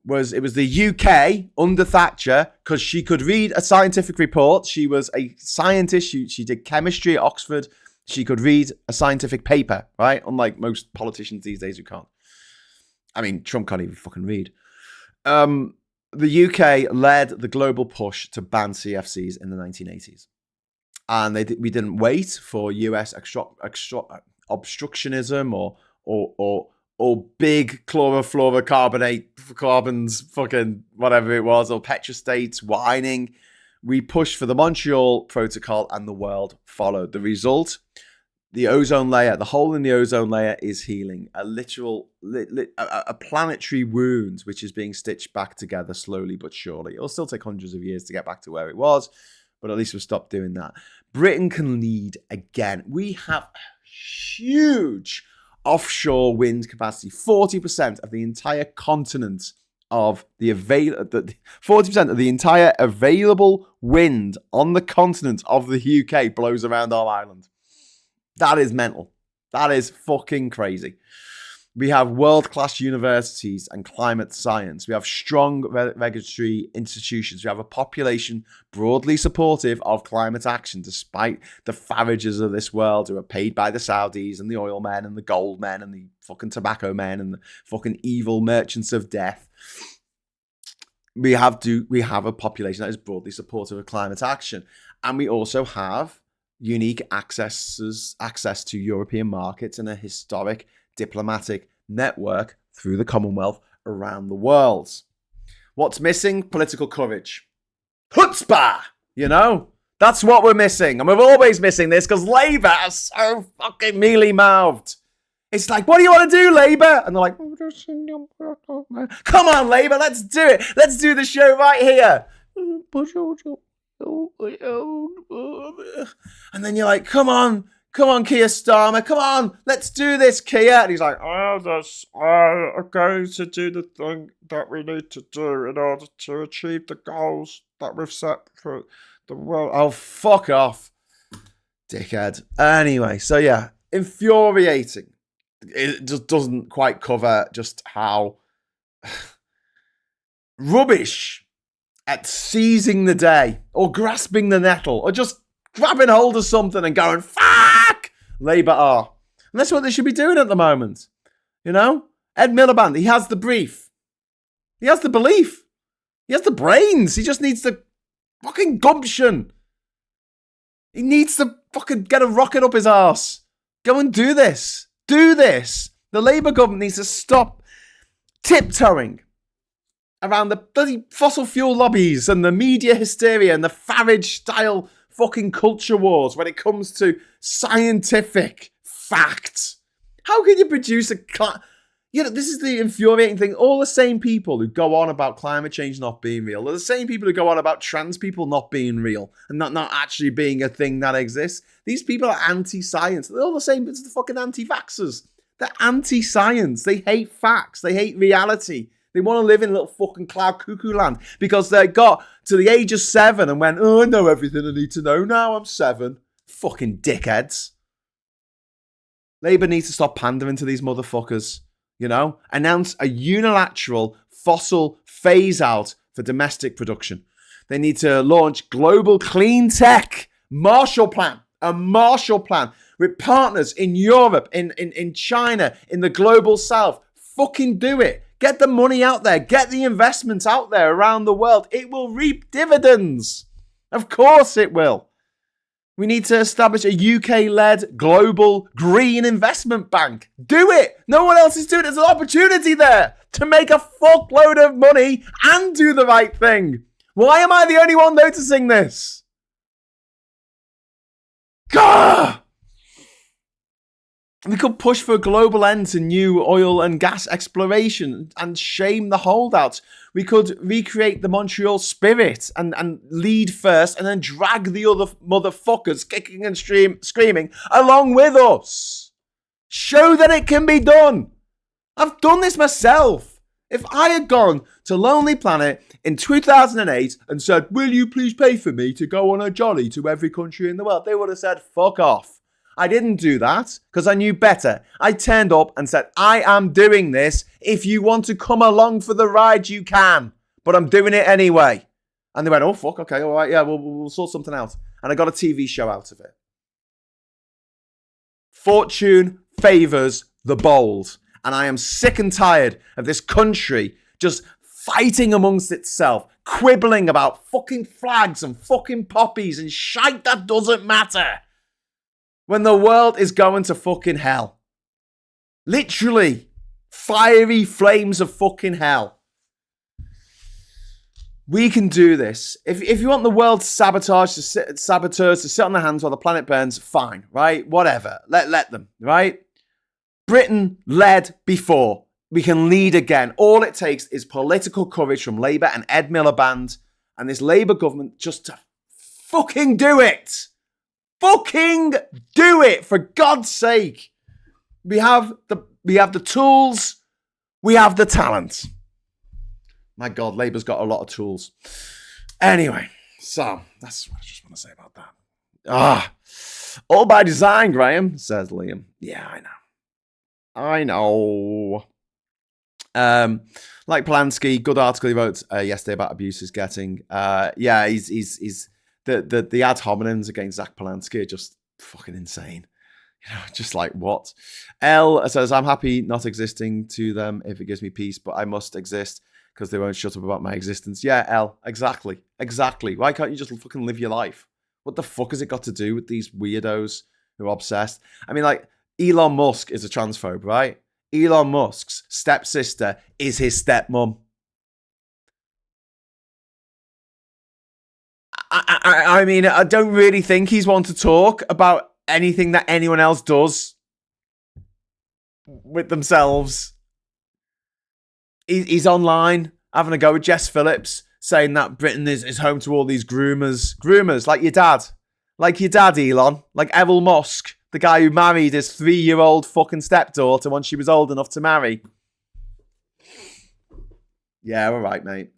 was it was the UK under Thatcher, because she could read a scientific report. She was a scientist. She did chemistry at Oxford. She could read a scientific paper, right? Unlike most politicians these days who can't. I mean, Trump can't even fucking read. The UK led the global push to ban CFCs in the 1980s. And we didn't wait for US obstructionism or big chlorofluorocarbonate carbons, fucking whatever it was, or petrostates whining. We pushed for the Montreal Protocol and the world followed. The result, the ozone layer, the hole in the ozone layer is healing. A literal, a planetary wound, which is being stitched back together slowly but surely. It'll still take hundreds of years to get back to where it was, but at least we've stopped doing that. Britain can lead again. We have huge offshore wind capacity. 40% of the entire continent of the 40% of the entire available wind on the continent of the UK blows around our island. That is mental. That is fucking crazy. We have world-class universities and climate science. We have strong regulatory institutions. We have a population broadly supportive of climate action, despite the Farages of this world who are paid by the Saudis and the oil men and the gold men and the fucking tobacco men and the fucking evil merchants of death. We have a population that is broadly supportive of climate action. And we also have unique access to European markets and a historic diplomatic network through the Commonwealth around the world. What's missing? Political courage. Chutzpah! That's what we're missing. And we're always missing this because Labour are so fucking mealy-mouthed. It's like, what do you want to do, Labour? And they're like, come on, Labour, let's do it. Let's do the show right here. And then you're like, come on, Keir Starmer, come on, let's do this, Keir. And he's like, I'm going to do the thing that we need to do in order to achieve the goals that we've set for the world. Oh, fuck off, dickhead. Anyway, so yeah, infuriating. It just doesn't quite cover just how rubbish at seizing the day or grasping the nettle or just grabbing hold of something and going, fuck, Labour are. And that's what they should be doing at the moment. Ed Miliband, he has the brief. He has the belief. He has the brains. He just needs the fucking gumption. He needs to fucking get a rocket up his arse. Go and do this. Do this. The Labour government needs to stop tiptoeing around the bloody fossil fuel lobbies and the media hysteria and the Farage-style fucking culture wars when it comes to scientific facts. How can you produce this is the infuriating thing. All the same people who go on about climate change not being real are the same people who go on about trans people not being real and not actually being a thing that exists. These people are anti-science. They're all the same. It's the fucking anti-vaxxers. They're anti-science. They hate facts. They hate reality. They want to live in a little fucking cloud cuckoo land because they got to the age of 7 and went, oh, I know everything I need to know. Now I'm 7. Fucking dickheads. Labour needs to stop pandering to these motherfuckers, you know? Announce a unilateral fossil phase out for domestic production. They need to launch global clean tech Marshall Plan, a Marshall Plan with partners in Europe, in China, in the global south. Fucking do it. Get the money out there. Get the investments out there around the world. It will reap dividends. Of course it will. We need to establish a UK-led global green investment bank. Do it. No one else is doing it. There's an opportunity there to make a fuckload of money and do the right thing. Why am I the only one noticing this? Gah! We could push for a global end to new oil and gas exploration and shame the holdouts. We could recreate the Montreal spirit and lead first and then drag the other motherfuckers kicking and screaming along with us. Show that it can be done. I've done this myself. If I had gone to Lonely Planet in 2008 and said, will you please pay for me to go on a jolly to every country in the world? They would have said, fuck off. I didn't do that because I knew better. I turned up and said, I am doing this. If you want to come along for the ride, you can. But I'm doing it anyway. And they went, oh, fuck, okay, all right, yeah, we'll sort something out. And I got a TV show out of it. Fortune favours the bold. And I am sick and tired of this country just fighting amongst itself, quibbling about fucking flags and fucking poppies and shite that doesn't matter. When the world is going to fucking hell. Literally. Fiery flames of fucking hell. We can do this. If you want the world's saboteurs to sit on their hands while the planet burns, fine, right? Whatever. Let them, right? Britain led before. We can lead again. All it takes is political courage from Labour and Ed Miliband and this Labour government just to fucking do it. Fucking do it, for God's sake. We have the tools. We have the talent. My God, Labour's got a lot of tools. Anyway, so that's what I just want to say about that. All by design, Graham, says Liam. Yeah, I know. Like Polanski, good article he wrote yesterday about abuse he's getting. Yeah, he's the ad hominems against Zach Polanski are just fucking insane. You know, just like what? L says, I'm happy not existing to them if it gives me peace, but I must exist because they won't shut up about my existence. Yeah, L, exactly. Why can't you just fucking live your life? What the fuck has it got to do with these weirdos who are obsessed? I mean, like, Elon Musk is a transphobe, right? Elon Musk's stepsister is his stepmom. I mean, I don't really think he's one to talk about anything that anyone else does with themselves. He's online having a go with Jess Phillips, saying that Britain is home to all these groomers, like your dad. Like your dad, Elon. Like Elon Musk, the guy who married his 3-year-old fucking stepdaughter when she was old enough to marry. Yeah, all right, mate.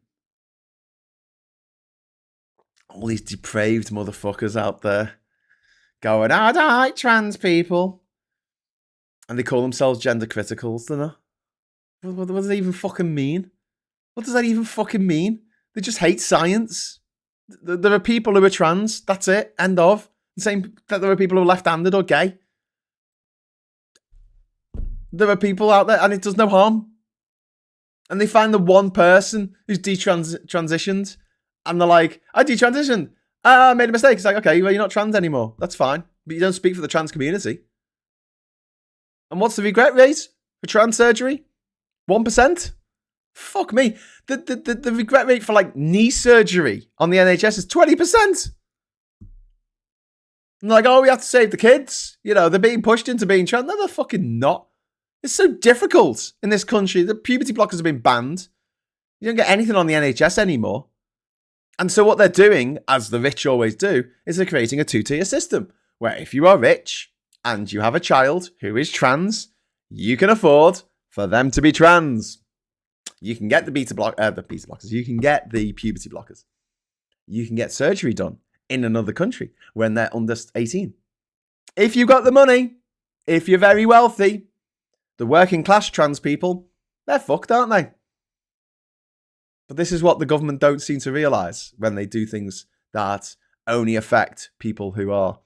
All these depraved motherfuckers out there going, I don't like trans people. And they call themselves gender criticals, don't they? What does that even fucking mean? What does that even fucking mean? They just hate science. There are people who are trans. That's it. End of. The same that there are people who are left-handed or gay. There are people out there and it does no harm. And they find the one person who's detransitioned. And they're like, I detransitioned. I made a mistake. It's like, okay, well, you're not trans anymore. That's fine. But you don't speak for the trans community. And what's the regret rate for trans surgery? 1%? Fuck me. The regret rate for like knee surgery on the NHS is 20%. And they're like, oh, we have to save the kids. You know, they're being pushed into being trans. No, they're fucking not. It's so difficult in this country. The puberty blockers have been banned. You don't get anything on the NHS anymore. And so what they're doing, as the rich always do, is they're creating a 2-tier system where if you are rich and you have a child who is trans, you can afford for them to be trans. You can get the beta blockers. You can get the puberty blockers. You can get surgery done in another country when they're under 18. If you've got the money, If you're very wealthy, the working class trans people, they're fucked, aren't they? But this is what the government don't seem to realise when they do things that only affect people who are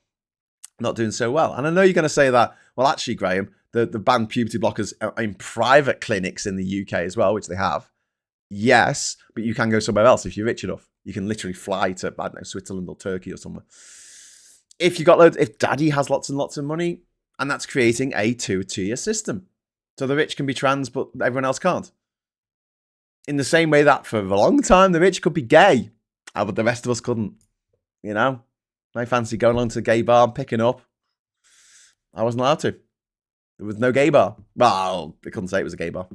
not doing so well. And I know you're going to say that, well, actually, Graham, the banned puberty blockers are in private clinics in the UK as well, which they have. Yes, but you can go somewhere else if you're rich enough. You can literally fly to, I don't know, Switzerland or Turkey or somewhere. If daddy has lots and lots of money, and that's creating a two-tier system. So the rich can be trans, but everyone else can't. In the same way that for a long time, the rich could be gay, but the rest of us couldn't. You know? I fancy going along to the gay bar and picking up. I wasn't allowed to. There was no gay bar. Well, they couldn't say it was a gay bar.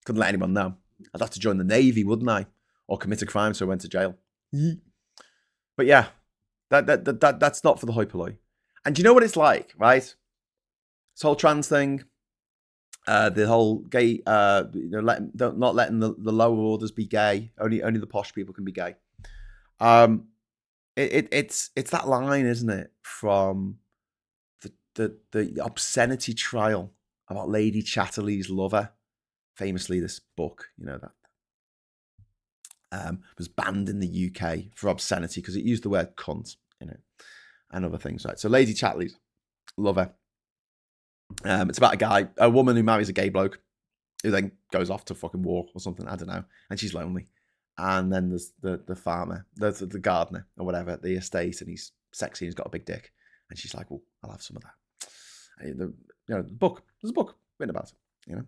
Couldn't let anyone know. I'd have to join the Navy, wouldn't I? Or commit a crime, so I went to jail. But yeah, that's not for the hoi polloi. And do you know what it's like, right? This whole trans thing, the whole gay, not letting the lower orders be gay. Only the posh people can be gay. It's that line, isn't it, from the obscenity trial about Lady Chatterley's lover. Famously, this book, that was banned in the UK for obscenity because it used the word cunt in it and other things, right? So Lady Chatterley's lover. It's about a woman who marries a gay bloke who then goes off to fucking war or something, I don't know, and she's lonely. And then there's the farmer, the gardener or whatever at the estate, and he's sexy and he's got a big dick. And she's like, well, I'll have some of that. And there's a book written about it,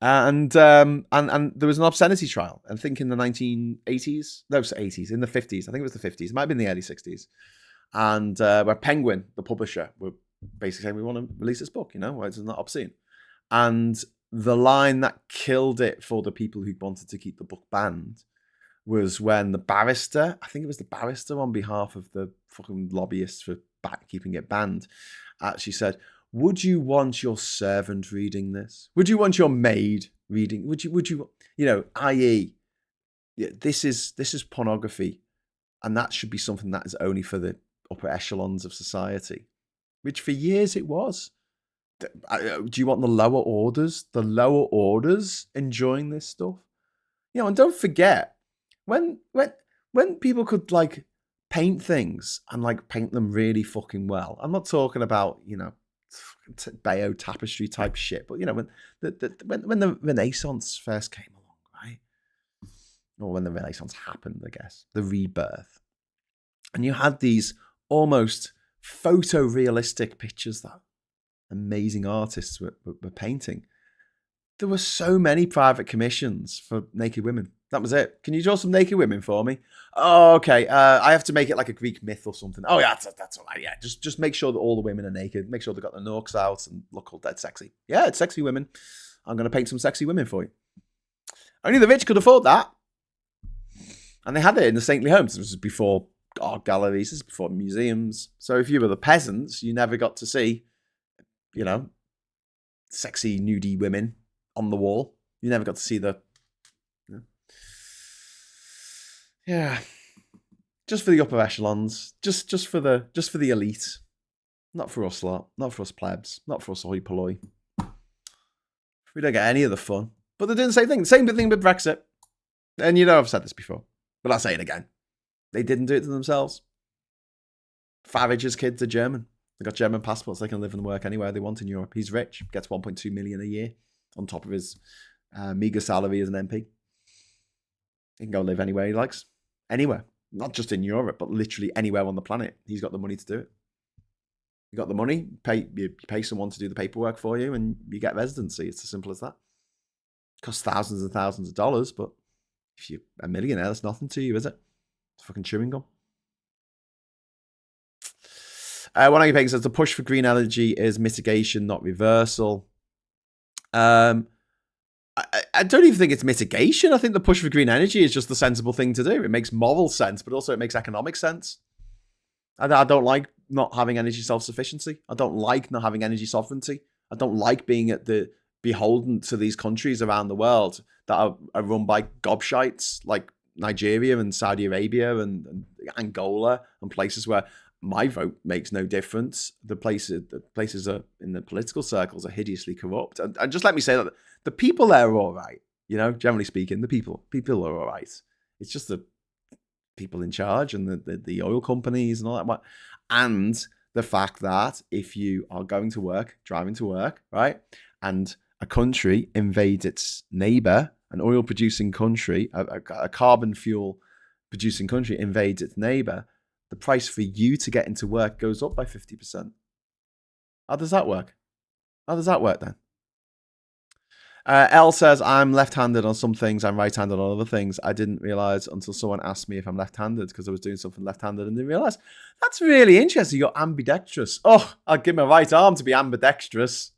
And there was an obscenity trial, I think in the 1980s, no, 80s, in the 50s, I think it was the 50s, it might have been the early 60s. And where Penguin, the publisher, were basically saying, we want to release this book, why it's not obscene. And the line that killed it for the people who wanted to keep the book banned was when the barrister, I think it was the barrister on behalf of the fucking lobbyists for keeping it banned, actually said, would you want your servant reading this? Would you want your maid reading? Would you, i.e., this is pornography, and that should be something that is only for the upper echelons of society, which for years it was. Do you want the lower orders enjoying this stuff? And don't forget, when people could paint things and paint them really fucking well. I'm not talking about, Bayeux tapestry type shit, but when the Renaissance first came along, right? Or when the Renaissance happened, I guess, the rebirth. And you had these almost photorealistic pictures that amazing artists were painting. There were so many private commissions for naked women. That was it. Can you draw some naked women for me? Oh, okay. I have to make it like a Greek myth or something. Oh, yeah, that's all right. Yeah, just make sure that all the women are naked. Make sure they've got their norks out and look all dead sexy. Yeah, it's sexy women. I'm going to paint some sexy women for you. Only the rich could afford that. And they had it in the saintly homes. This was before art galleries. This was before museums. So if you were the peasants, you never got to see, sexy, nudie women on the wall. You never got to see the... Yeah, just for the upper echelons, just for the elite, not for us lot, not for us plebs, not for us hoi polloi. We don't get any of the fun. But they're doing the same thing with Brexit. And I've said this before, but I'll say it again. They didn't do it to themselves. Farage's kids are German. They got German passports. They can live and work anywhere they want in Europe. He's rich, gets 1.2 million a year on top of his meager salary as an MP. He can go live anywhere he likes. Anywhere. Not just in Europe, but literally anywhere on the planet. He's got the money to do it. You got the money, you pay someone to do the paperwork for you, and you get residency. It's as simple as that. It costs thousands and thousands of dollars, but if you're a millionaire, that's nothing to you, is it? It's fucking chewing gum. One Angry Pagan says, the push for green energy is mitigation, not reversal. I don't even think it's mitigation. I think the push for green energy is just the sensible thing to do. It makes moral sense, but also it makes economic sense. I don't like not having energy self-sufficiency. I don't like not having energy sovereignty. I don't like being at the beholden to these countries around the world that are run by gobshites like Nigeria and Saudi Arabia and Angola and places where my vote makes no difference. The places are in the political circles are hideously corrupt. And just let me say that the people there are all right. You know, generally speaking, the people are all right. It's just the people in charge and the oil companies and all that. And the fact that if you are going to work, driving to work, right, and a country invades its neighbor, an oil-producing country, a carbon fuel-producing country invades its neighbor, the price for you to get into work goes up by 50%. How does that work? How does that work then? Elle says, I'm left-handed on some things, I'm right-handed on other things. I didn't realize until someone asked me if I'm left-handed because I was doing something left-handed and didn't realize. That's really interesting. You're ambidextrous. Oh, I'd give my right arm to be ambidextrous.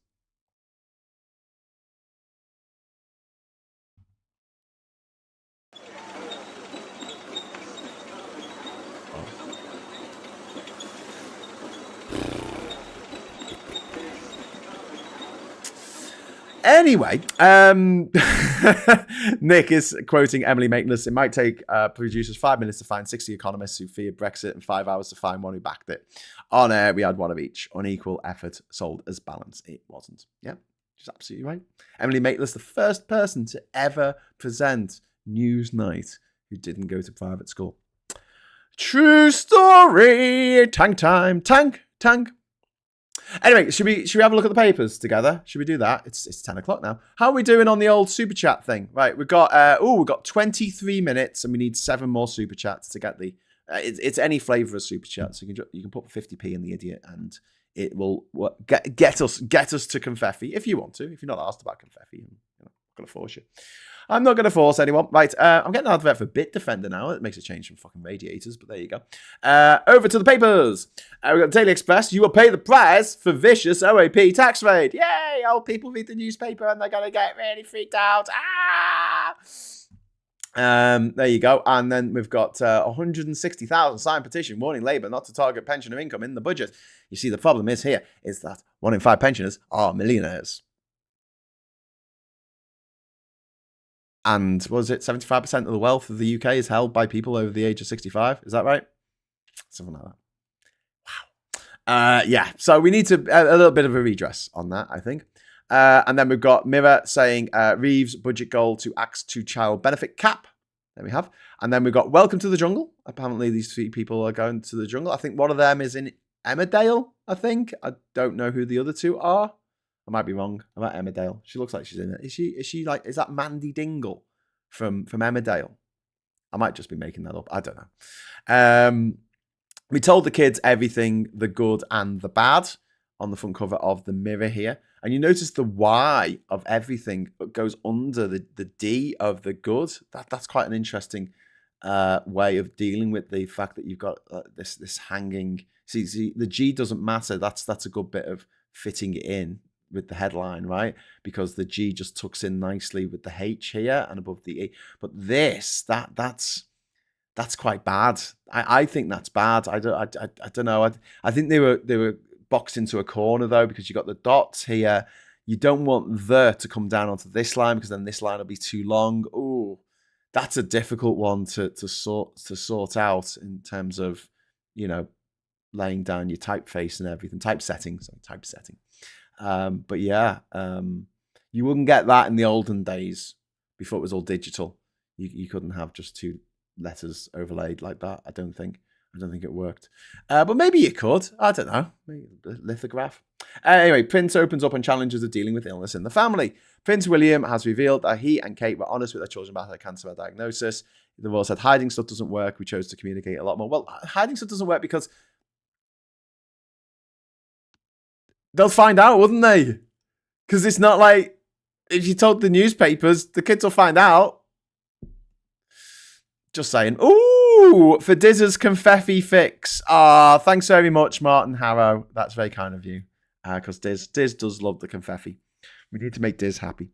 Anyway, Nick is quoting Emily Maitlis. It might take producers 5 minutes to find 60 economists who feared Brexit and 5 hours to find one who backed it. On air, we had one of each. Unequal effort sold as balance. It wasn't. Yeah, she's absolutely right. Emily Maitlis, the first person to ever present Newsnight who didn't go to private school. True story. Tank time. Tank. Anyway, should we have a look at the papers together? Should we do that? It's 10 o'clock now. How are we doing on the old super chat thing? Right, we've got 23 minutes and we need 7 more super chats to get the. It's any flavour of super chat, so you can put 50p in the idiot and it will get us to confetti if you want to. If you're not asked about confetti, I'm not going to force you. I'm not going to force anyone. Right, I'm getting an advert for Bitdefender now. It makes a change from fucking radiators, but there you go. Over to the papers. We've got Daily Express. You will pay the price for vicious OAP tax raid. Yay! Old people read the newspaper and they're going to get really freaked out. There you go. And then we've got 160,000 signed petition warning Labour not to target pensioner income in the budget. You see, the problem is that 1 in 5 pensioners are millionaires. And was it 75% of the wealth of the UK is held by people over the age of 65? Is that right? Something like that. Wow. Yeah. So we need a little bit of a redress on that, I think. And then we've got Mirror saying Reeves' budget goal to axe to child benefit cap. There we have. And then we've got Welcome to the Jungle. Apparently these 3 people are going to the jungle. I think one of them is in Emmerdale, I think. I don't know who the other 2 are. I might be wrong about Emmerdale. She looks like she's in it. Is she like, is that Mandy Dingle from Emmerdale? I might just be making that up. I don't know. We told the kids everything, the good and the bad, on the front cover of the Mirror here. And you notice the Y of everything goes under the D of the good. That's quite an interesting way of dealing with the fact that you've got this hanging. See, the G doesn't matter. That's a good bit of fitting it in with the headline, right? Because the G just tucks in nicely with the H here and above the E. But this, that's quite bad. I think that's bad. I don't know. I think they were boxed into a corner though, because you got the dots here. You don't want the to come down onto this line because then this line will be too long. Ooh, that's a difficult one to sort out in terms of, you know, laying down your typeface and everything. Typesetting. But yeah, you wouldn't get that in the olden days before it was all digital. You couldn't have just 2 letters overlaid like that. I don't think it worked. But maybe you could. I don't know. Maybe lithograph. Anyway, Prince opens up on challenges of dealing with illness in the family. Prince William has revealed that he and Kate were honest with their children about their cancer diagnosis. They've all said hiding stuff doesn't work. We chose to communicate a lot more. Well, hiding stuff doesn't work because they'll find out, wouldn't they? Because it's not like if you told the newspapers, the kids will find out. Just saying. Ooh, for Diz's confetti fix. Thanks very much, Martin Harrow. That's very kind of you. Because Diz does love the confetti. We need to make Diz happy.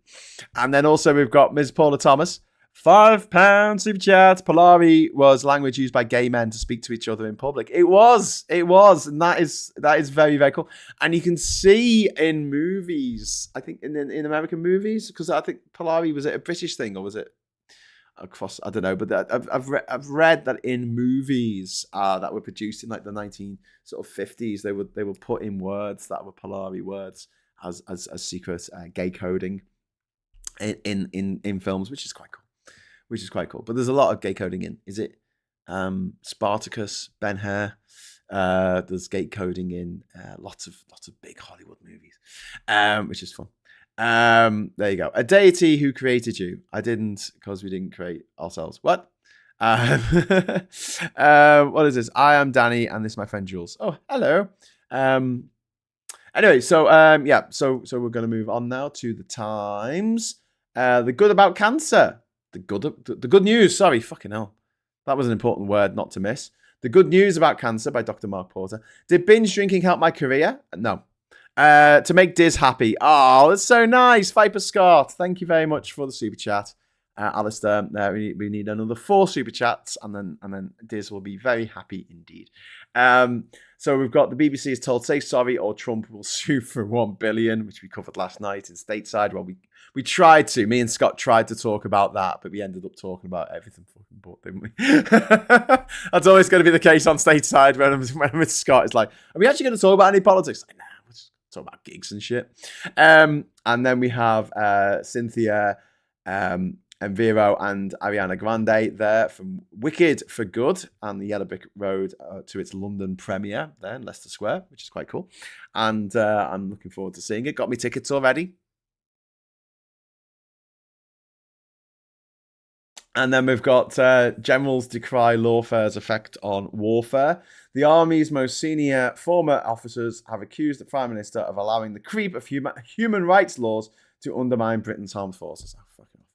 And then also we've got Ms. Paula Thomas. £5 super chat. Polari was language used by gay men to speak to each other in public. It was. And that is very, very cool. And you can see in movies, I think in American movies, because I think Polari, was it a British thing or was it? across. I don't know, but I've read that in movies that were produced in like the 1950s, they would put in words that were Polari words as secret gay coding in films, which is quite cool. But there's a lot of gay coding in. Is it Spartacus, Ben-Hur? There's gay coding in lots of big Hollywood movies, which is fun. There you go. A deity who created you. I didn't, because we didn't create ourselves. What? What is this? I am Danny, and this is my friend Jules. Oh, hello. Anyway, so we're going to move on now to the Times. The good about cancer. The good news. Sorry, fucking hell. That was an important word not to miss. The good news about cancer by Dr. Mark Porter. Did binge drinking help my career? No. To make Diz happy. Oh, that's so nice. Viper Scott. Thank you very much for the super chat. Alistair, we need another 4 super chats, and then Diz will be very happy indeed. So we've got the BBC is told, say sorry or Trump will sue for $1 billion, which we covered last night in Stateside. Well, we tried to. Me and Scott tried to talk about that, but we ended up talking about everything fucking but, didn't we? That's always going to be the case on Stateside when I'm with Scott. It's like, are we actually going to talk about any politics? Like, nah, we'll just talk about gigs and shit. And then we have Cynthia and Vero and Ariana Grande there from Wicked for Good and the Yellow Brick Road to its London premiere there in Leicester Square, which is quite cool. And I'm looking forward to seeing it. Got me tickets already. And then we've got generals decry lawfare's effect on warfare. The army's most senior former officers have accused the Prime Minister of allowing the creep of human rights laws to undermine Britain's armed forces. Oh, fucking off.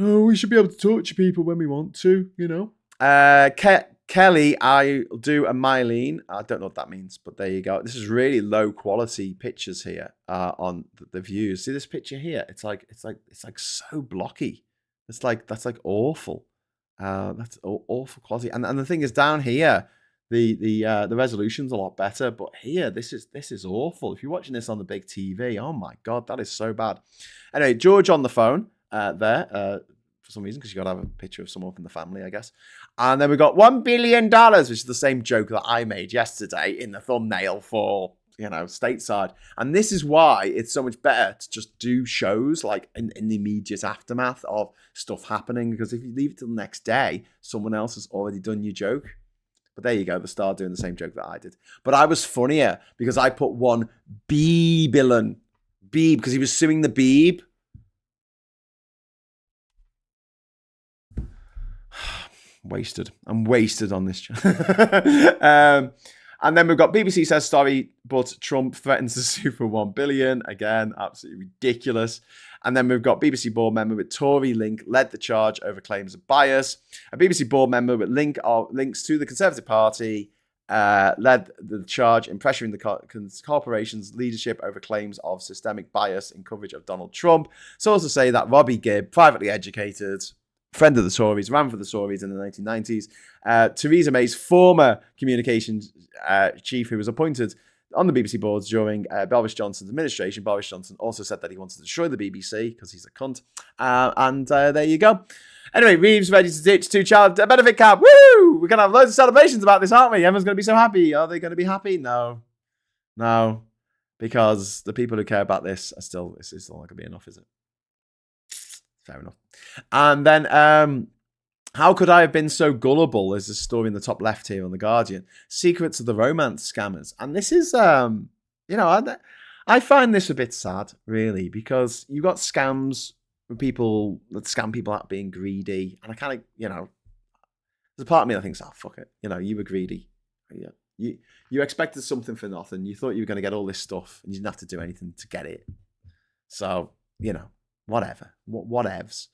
Oh, we should be able to torture people when we want to, you know. Kelly, I do a Mylene. I don't know what that means, but there you go. This is really low quality pictures here on the views. See this picture here? It's like so blocky. That's awful. That's awful quality. And the thing is, down here, the resolution's a lot better. But here, this is awful. If you're watching this on the big TV, oh my god, that is so bad. Anyway, George on the phone there for some reason, because you got to have a picture of someone from the family, I guess. And then we got $1 billion, which is the same joke that I made yesterday in the thumbnail for, you know, Stateside. And this is why it's so much better to just do shows like in the immediate aftermath of stuff happening, because if you leave it till the next day, someone else has already done your joke. But there you go, the Star doing the same joke that I did. But I was funnier because I put $1 billion, because he was suing the Beeb. Wasted. I'm wasted on this. And then we've got BBC says sorry, but Trump threatens to sue for $1 billion. Again, absolutely ridiculous. And then we've got BBC board member with Tory link led the charge over claims of bias. A BBC board member with links to the Conservative Party led the charge in pressuring the corporation's leadership over claims of systemic bias in coverage of Donald Trump. Sources say that Robbie Gibb, privately educated, friend of the Tories, ran for the Tories in the 1990s. Theresa May's former communications chief, who was appointed on the BBC boards during Boris Johnson's administration. Boris Johnson also said that he wanted to destroy the BBC because he's a cunt. And there you go. Anyway, Reeves ready to ditch 2 child benefit cap. Woo! We're going to have loads of celebrations about this, aren't we? Everyone's going to be so happy. Are they going to be happy? No. Because the people who care about this are still, it's still not going to be enough, is it? Fair enough. And then, how could I have been so gullible? There's a story in the top left here on The Guardian. Secrets of the romance scammers. And this is, I find this a bit sad, really, because you've got scams with people that scam people out being greedy. And I kind of, there's a part of me that thinks, oh, fuck it. You were greedy. Yeah. You expected something for nothing. You thought you were going to get all this stuff and you didn't have to do anything to get it. So, whatever. Whatevs.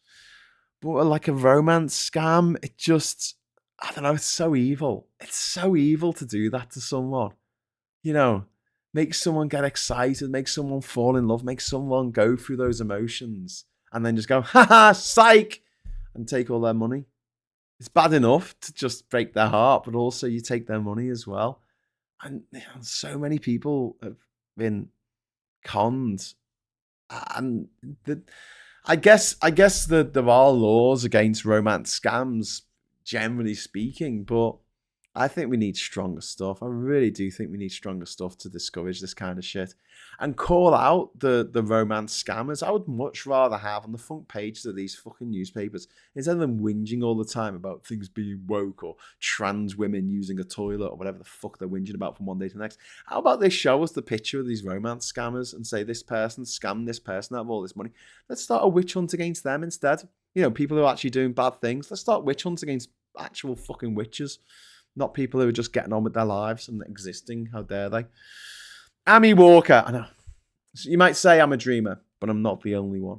But like a romance scam, it just, I don't know, it's so evil. It's so evil to do that to someone. Make someone get excited, make someone fall in love, make someone go through those emotions and then just go, haha, psych, and take all their money. It's bad enough to just break their heart, but also you take their money as well. And so many people have been conned. And I guess that there are laws against romance scams, generally speaking, but I think we need stronger stuff. I really do think we need stronger stuff to discourage this kind of shit and call out the romance scammers. I would much rather have on the front pages of these fucking newspapers, instead of them whinging all the time about things being woke or trans women using a toilet or whatever the fuck they're whinging about from one day to the next. How about they show us the picture of these romance scammers and say this person scammed this person out of all this money? Let's start a witch hunt against them instead. You know, people who are actually doing bad things. Let's start witch hunts against actual fucking witches. Not people who are just getting on with their lives and existing. How dare they? Amy Walker. I know. You might say I'm a dreamer, but I'm not the only one.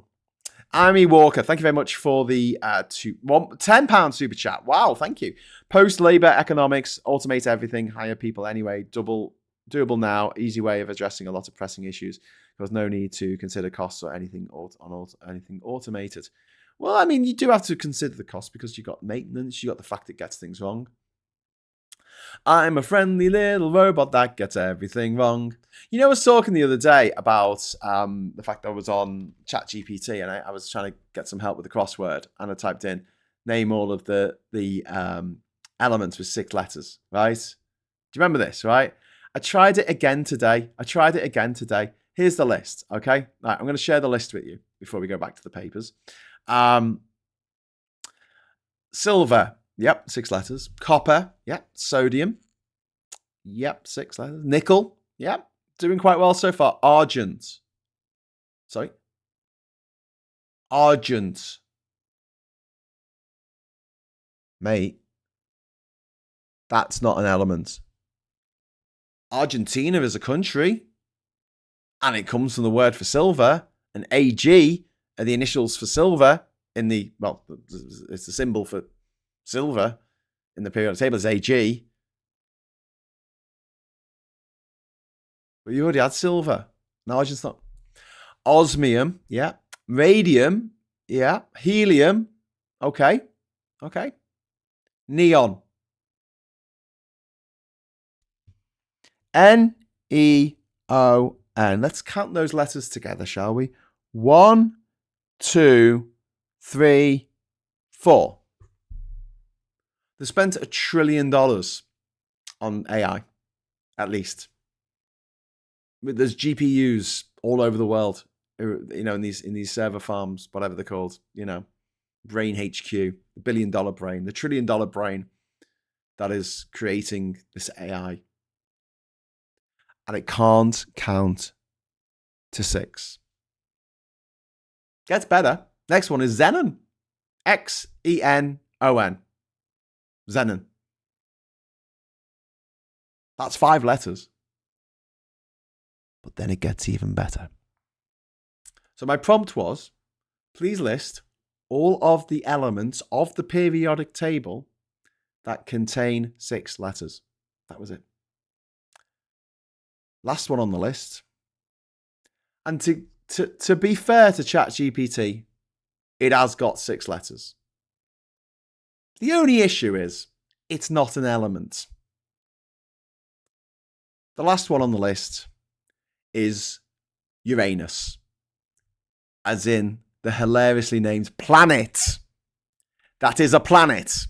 Amy Walker, thank you very much for the £10 super chat. Wow, thank you. Post-Labour economics, automate everything, hire people anyway, doable now, easy way of addressing a lot of pressing issues. There's no need to consider costs or anything anything automated. Well, I mean, you do have to consider the cost because you've got maintenance, you've got the fact it gets things wrong. I'm a friendly little robot that gets everything wrong. You know, I was talking the other day about the fact that I was on ChatGPT and I was trying to get some help with the crossword, and I typed in name all of the elements with 6 letters, right? Do you remember this, right? I tried it again today. Here's the list, okay? Right, I'm going to share the list with you before we go back to the papers. Silver. Yep, 6 letters. Copper. Yep. Sodium. Yep, 6 letters. Nickel. Yep, doing quite well so far. Argent. Sorry. Argent. Mate, that's not an element. Argentina is a country, and it comes from the word for silver, and AG are the initials for silver in the, well, it's the symbol for silver in the periodic table is AG. But you already had silver. No, it's not. Osmium, yeah. Radium, yeah. Helium, okay. Neon. N-E-O-N. Let's count those letters together, shall we? 1, 2, 3, 4. They spent $1 trillion on AI, at least. There's GPUs all over the world, you know, in these server farms, whatever they're called, you know, Brain HQ, the $1 billion brain, the $1 trillion brain that is creating this AI. And it can't count to 6. Gets better. Next one is Xenon. X-E-N-O-N. Xenon. That's 5 letters. But then it gets even better. So my prompt was, please list all of the elements of the periodic table that contain 6 letters. That was it. Last one on the list. And to be fair to ChatGPT, it has got 6 letters. The only issue is it's not an element. The last one on the list is Uranus, as in the hilariously named planet. That is a planet,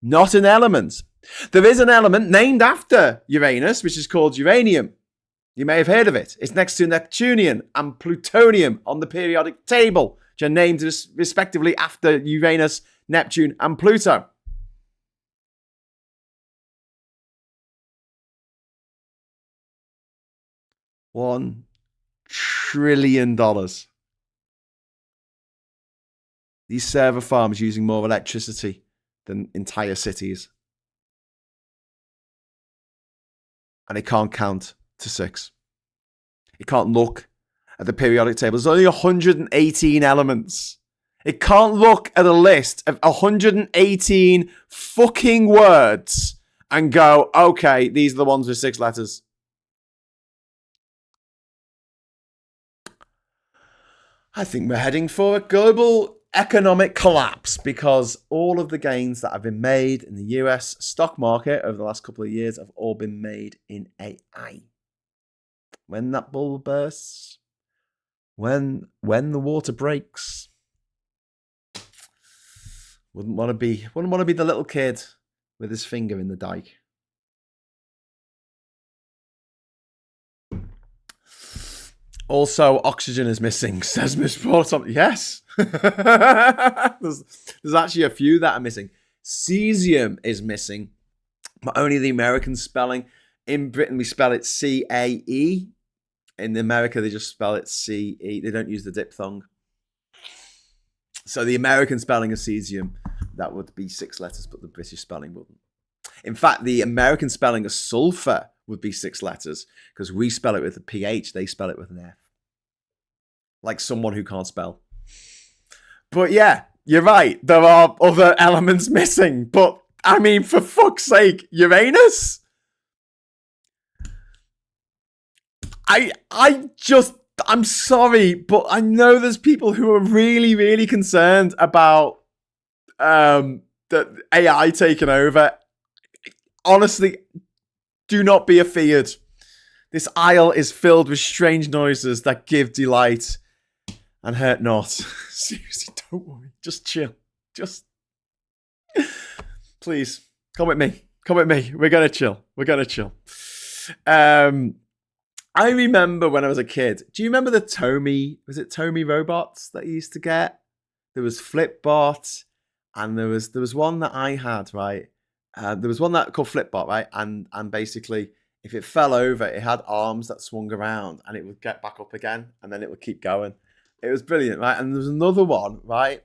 not an element. There is an element named after Uranus, which is called uranium. You may have heard of it. It's next to Neptunium and plutonium on the periodic table, which are named respectively after Uranus, Neptune, and Pluto. $1 trillion. These server farms using more electricity than entire cities. And it can't count to 6. It can't look at the periodic table. There's only 118 elements. It can't look at a list of 118 fucking words and go, okay, these are the ones with 6 letters. I think we're heading for a global economic collapse because all of the gains that have been made in the US stock market over the last couple of years have all been made in AI. When that bubble bursts, when the water breaks, Wouldn't want to be the little kid with his finger in the dike. Also, oxygen is missing, says Miss Portom. Yes. there's actually a few that are missing. Cesium is missing, but only the American spelling. In Britain, we spell it C-A-E. In America, they just spell it C-E. They don't use the diphthong. So the American spelling of cesium, that would be 6 letters, but the British spelling wouldn't. In fact, the American spelling of sulfur would be 6 letters because we spell it with a PH, they spell it with an F. Like someone who can't spell. But yeah, you're right. There are other elements missing. But I mean, for fuck's sake, Uranus? I'm sorry, but I know there's people who are really, really concerned about the AI taking over. Honestly, do not be afeared. This isle is filled with strange noises that give delight and hurt not. Seriously, don't worry. Just chill. Just please come with me. Come with me. We're gonna chill. We're gonna chill. I remember when I was a kid. Do you remember the Tomy? Was it Tomy robots that you used to get? There was Flipbot, and there was one that I had, right? There was one that called Flipbot, right? And basically, if it fell over, it had arms that swung around, and it would get back up again, and then it would keep going. It was brilliant, right? And there was another one, right,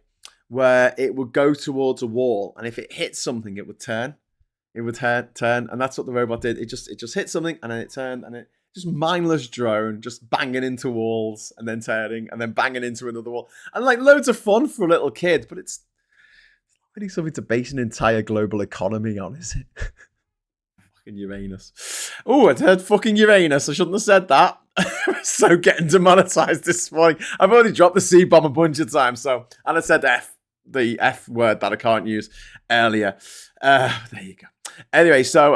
where it would go towards a wall, and if it hit something, it would turn. It would turn, and that's what the robot did. It just hit something, and then it turned, and it just mindless drone, just banging into walls, and then turning, and then banging into another wall, and like loads of fun for a little kid. But it's not really something to base an entire global economy on, is it? Fucking Uranus. Oh, I heard fucking Uranus. I shouldn't have said that. So getting demonetized this morning. I've already dropped the C bomb a bunch of times. So, and I said F, the F word that I can't use earlier. There you go. Anyway, so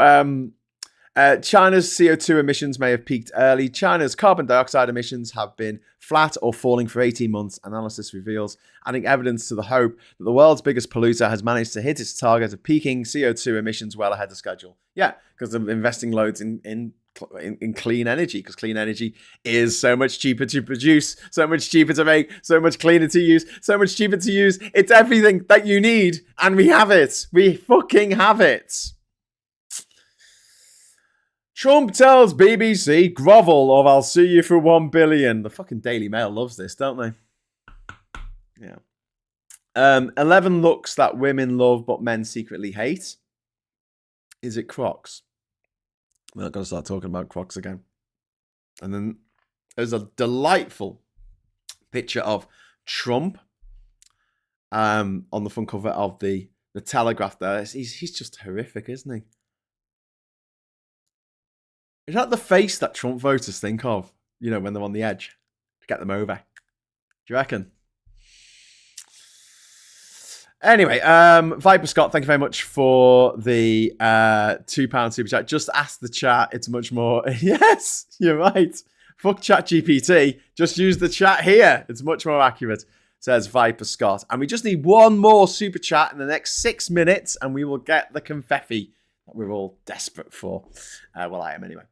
China's CO2 emissions may have peaked early. China's carbon dioxide emissions have been flat or falling for 18 months, analysis reveals, adding evidence to the hope that the world's biggest polluter has managed to hit its target of peaking CO2 emissions well ahead of schedule. Yeah, because of investing loads in clean energy, because clean energy is so much cheaper to produce, so much cheaper to make, so much cleaner to use, so much cheaper to use. It's everything that you need, and we have it. We fucking have it. Trump tells BBC, grovel or I'll sue you for $1 billion. The fucking Daily Mail loves this, don't they? Yeah. 11 looks that women love but men secretly hate. Is it Crocs? We're not going to start talking about Crocs again. And then there's a delightful picture of Trump on the front cover of the Telegraph there. He's just horrific, isn't he? Is that the face that Trump voters think of, you know, when they're on the edge to get them over? Do you reckon? Anyway, Viper Scott, thank you very much for the £2 super chat. Just ask the chat. It's much more. Yes, you're right. Fuck ChatGPT. Just use the chat here. It's much more accurate, says Viper Scott. And we just need one more super chat in the next 6 minutes, and we will get the confetti that we're all desperate for. Well, I am anyway.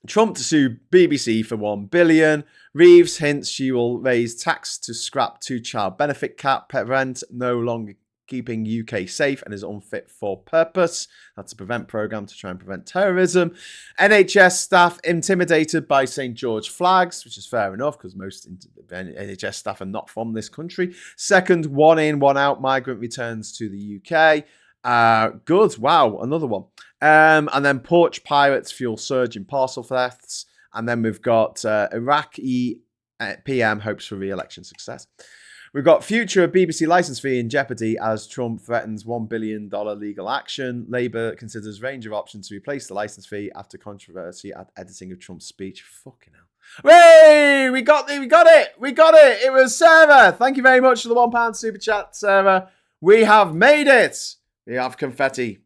Trump to sue BBC for $1 billion. Reeves hints she will raise tax to scrap 2-child benefit cap. Prevent no longer keeping UK safe and is unfit for purpose. That's a prevent program to try and prevent terrorism. NHS staff intimidated by St. George flags, which is fair enough because most NHS staff are not from this country. Second, 1 in, 1 out migrant returns to the UK. Good. Wow. Another one. And then porch pirates fuel surge in parcel thefts. And then we've got Iraqi PM hopes for re-election success. We've got future of BBC licence fee in jeopardy as Trump threatens $1 billion legal action. Labour considers range of options to replace the licence fee after controversy at editing of Trump's speech. Fucking hell. Hey, we got it. It was Sarah. Thank you very much for the £1 super chat, Sarah. We have made it. We have confetti.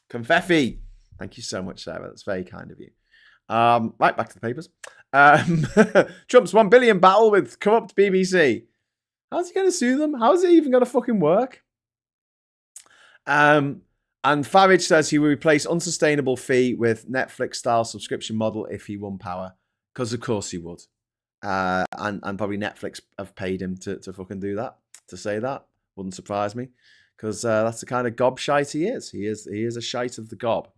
Confetti. Thank you so much, Sarah. That's very kind of you. Right, back to the papers. Trump's $1 billion battle with corrupt BBC. How's he going to sue them? How is it even going to fucking work? And Farage says he will replace unsustainable fee with Netflix-style subscription model if he won power. Because of course he would. And probably Netflix have paid him to fucking do that, to say that. Wouldn't surprise me. Because that's the kind of gob shite he is. He is a shite of the gob.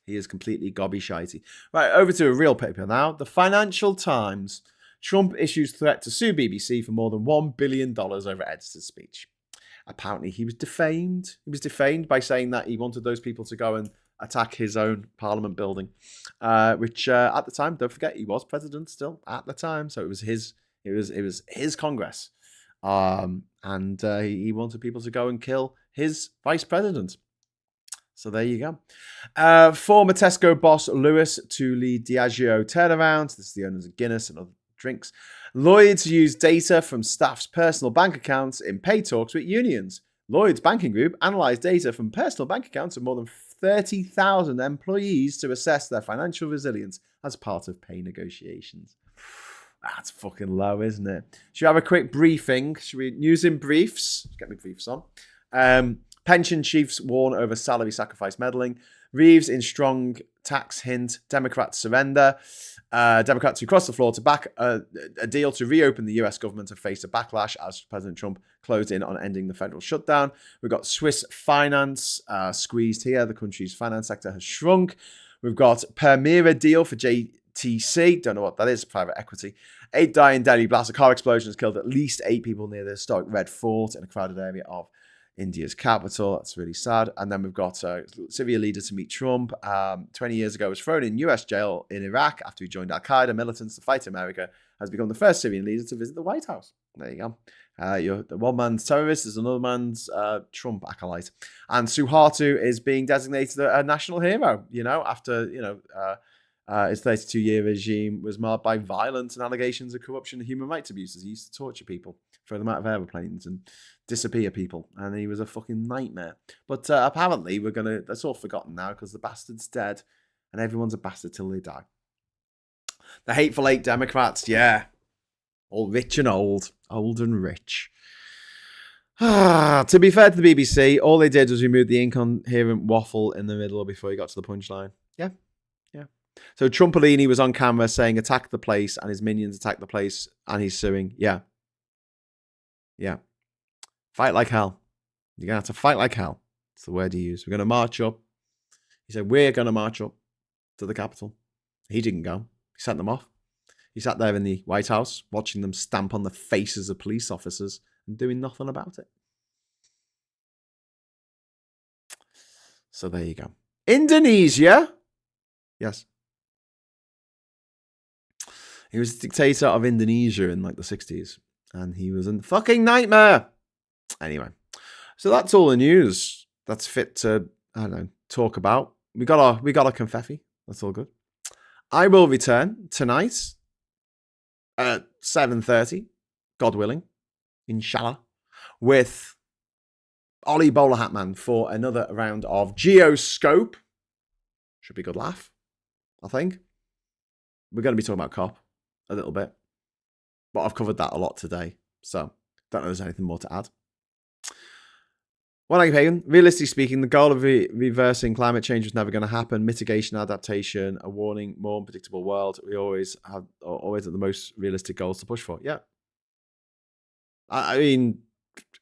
He is completely gobby shitey. Right, over to a real paper now. The Financial Times. Trump issues threat to sue BBC for more than $1 billion over editor's speech. Apparently he was defamed. He was defamed by saying that he wanted those people to go and attack his own Parliament building, which at the time, don't forget, he was president still at the time, so it was his Congress, and he wanted people to go and kill his vice president. So there you go. Former Tesco boss Lewis to lead Diageo turnaround. This is the owners of Guinness and other drinks. Lloyds used data from staff's personal bank accounts in pay talks with unions. Lloyds Banking Group analysed data from personal bank accounts of more than 30,000 employees to assess their financial resilience as part of pay negotiations. That's fucking low, isn't it? Should we have a quick briefing? Should we news in briefs? Get me briefs on. Pension chiefs warn over salary sacrifice meddling. Reeves in strong tax hint. Democrats surrender. Democrats who crossed the floor to back a deal to reopen the US government have faced a backlash as President Trump closed in on ending the federal shutdown. We've got Swiss finance squeezed here. The country's finance sector has shrunk. We've got Permira deal for JTC. Don't know what that is. Private equity. 8 die in Delhi blast. A car explosion has killed at least 8 people near the historic Red Fort in a crowded area of India's capital. That's really sad. And then we've got Syria leader to meet Trump. 20 years ago was thrown in US jail in Iraq after he joined Al-Qaeda militants to fight America. Has become the first Syrian leader to visit the White House. There you go. One man's terrorist is another man's Trump acolyte. And Suharto is being designated a national hero, after, his 32-year regime was marred by violence and allegations of corruption and human rights abuses. He used to torture people, throw them out of aeroplanes and disappear people. And he was a fucking nightmare. But apparently that's all forgotten now because the bastard's dead and everyone's a bastard till they die. The hateful 8 Democrats, yeah. All rich and old and rich. To be fair to the BBC, all they did was remove the incoherent waffle in the middle before he got to the punchline. Yeah. So Trumpellini was on camera saying attack the place and his minions attack the place and he's suing. Yeah. Fight like hell. You're going to have to fight like hell. That's the word he used. We're going to march up. He said, we're going to march up to the Capitol. He didn't go. He sent them off. He sat there in the White House watching them stamp on the faces of police officers and doing nothing about it. So there you go. Indonesia. Yes. He was the dictator of Indonesia in like the 60s. And he was a fucking nightmare. Anyway. So that's all the news that's fit to, talk about. We got our confetti. That's all good. I will return tonight at 7:30, God willing, inshallah, with Ollie Bowler Hatman for another round of Geoscope. Should be a good laugh, I think. We're going to be talking about COP a little bit, but I've covered that a lot today, so don't know if there's anything more to add. Well, like Hagen, realistically speaking, the goal of reversing climate change was never going to happen. Mitigation, adaptation, a warning, more unpredictable world. We always are the most realistic goals to push for. Yeah. I mean,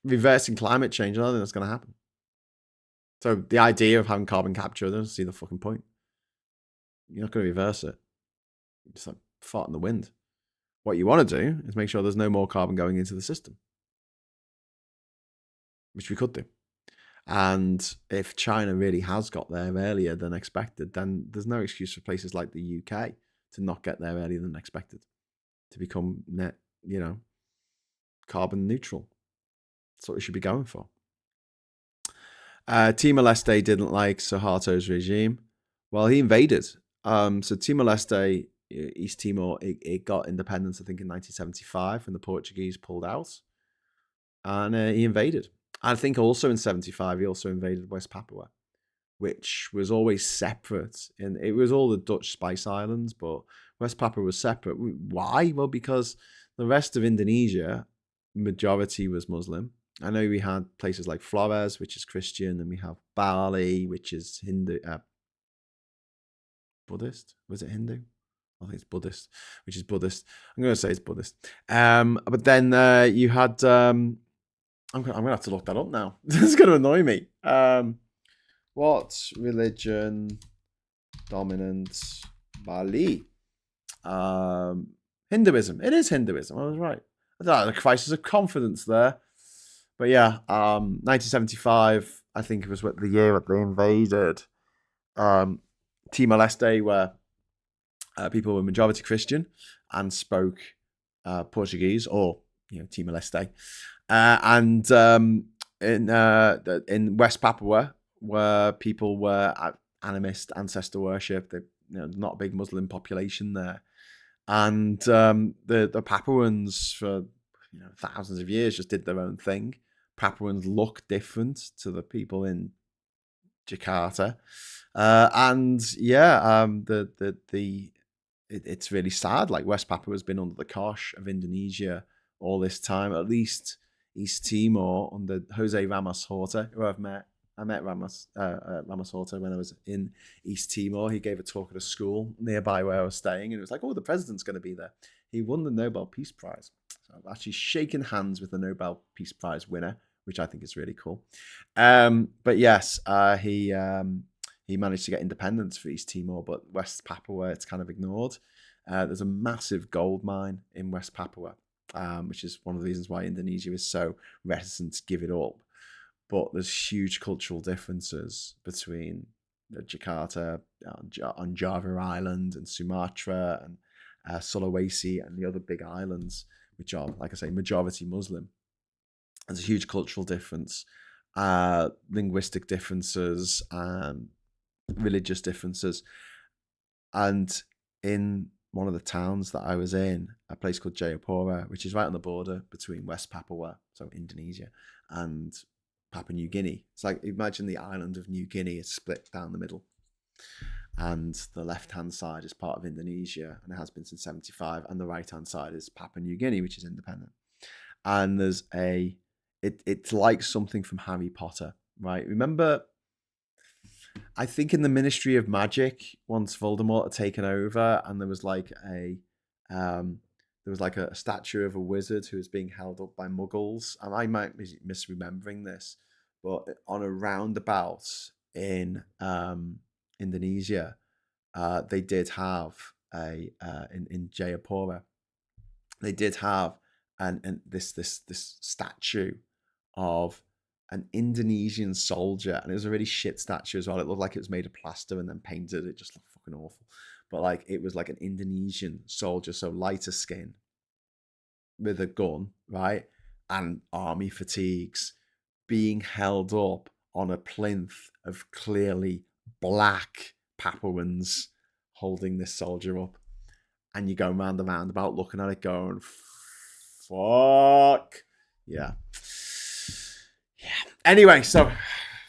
reversing climate change, I don't think that's going to happen. So the idea of having carbon capture, I don't see the fucking point. You're not going to reverse it. It's like fart in the wind. What you want to do is make sure there's no more carbon going into the system, which we could do. And if China really has got there earlier than expected, then there's no excuse for places like the UK to not get there earlier than expected, to become net, carbon neutral. That's what we should be going for. Timor-Leste didn't like Suharto's regime. Well, he invaded. So Timor-Leste, East Timor, it got independence, I think, in 1975 when the Portuguese pulled out. And he invaded. I think also in 75, he also invaded West Papua, which was always separate. And it was all the Dutch Spice Islands, but West Papua was separate. Why? Well, because the rest of Indonesia majority was Muslim. I know we had places like Flores, which is Christian, and we have Bali, which is Hindu, Buddhist. Was it Hindu? I think it's Buddhist, which is Buddhist. I'm going to say it's Buddhist. But then you had. I'm going to have to look that up now. It's going to annoy me. What religion dominant Bali? Hinduism. It is Hinduism. I was right. I don't know, the crisis of confidence there. But yeah, 1975, I think it was the year that they invaded Timor-Leste, where people were majority Christian and spoke Portuguese, or Timor-Leste, and in West Papua, where people were animist ancestor worship, not a big Muslim population there, and the Papuans for thousands of years just did their own thing. Papuans look different to the people in Jakarta, it's really sad. Like, West Papua has been under the cosh of Indonesia all this time. At least East Timor under Jose Ramos Horta, who I've met. I met Ramos Horta when I was in East Timor. He gave a talk at a school nearby where I was staying, and it was like, oh, the president's going to be there. He won the Nobel Peace Prize. So I've actually shaken hands with the Nobel Peace Prize winner, which I think is really cool. But yes, he managed to get independence for East Timor, but West Papua, it's kind of ignored. There's a massive gold mine in West Papua, which is one of the reasons why Indonesia is so reticent to give it up. But there's huge cultural differences between Jakarta, on Java Island, and Sumatra, and Sulawesi, and the other big islands, which are, like I say, majority Muslim. There's a huge cultural difference, linguistic differences, religious differences. And in one of the towns that I was in, a place called Jayapura, which is right on the border between West Papua, so Indonesia, and Papua New Guinea. It's like, imagine the island of New Guinea is split down the middle, and the left-hand side is part of Indonesia, and it has been since 75, and the right-hand side is Papua New Guinea, which is independent. And there's it's like something from Harry Potter, right? Remember, I think in the Ministry of Magic, once Voldemort had taken over, and there was like a statue of a wizard who was being held up by Muggles, and I might be misremembering this, but on a roundabout in Indonesia, they did have in Jayapura, they did have this statue of an Indonesian soldier, and it was a really shit statue as well. It looked like it was made of plaster and then painted. It just looked fucking awful. But like, it was like an Indonesian soldier, so lighter skin, with a gun, right, and army fatigues, being held up on a plinth of clearly black Papuans holding this soldier up, and you're going round the roundabout looking at it going, fuck. Yeah. Anyway, so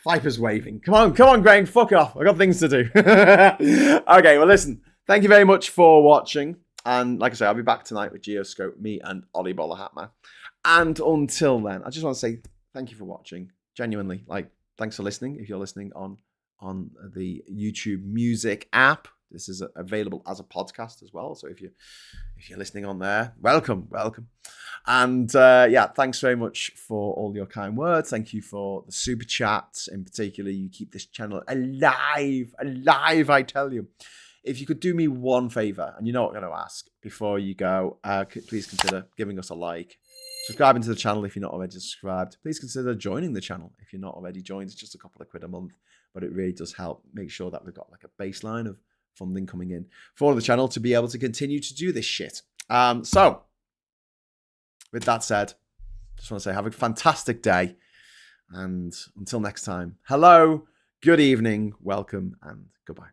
Viper's waving. Come on, Graham, fuck off. I got things to do. Okay, well, listen. Thank you very much for watching. And like I say, I'll be back tonight with Geoscope, me and Ollie Boller Hatman. And until then, I just want to say thank you for watching. Genuinely, thanks for listening. If you're listening on the YouTube Music app, this is available as a podcast as well. So if you're listening on there, welcome. And thanks very much for all your kind words. Thank you for the super chats. In particular, you keep this channel alive, I tell you. If you could do me one favor, and you know what I'm going to ask before you go, please consider giving us a like, subscribing to the channel if you're not already subscribed. Please consider joining the channel if you're not already joined. It's just a couple of quid a month, but it really does help make sure that we've got like a baseline of funding coming in for the channel to be able to continue to do this shit. So with that said, just want to say have a fantastic day, and until next time, hello, good evening, welcome, and goodbye.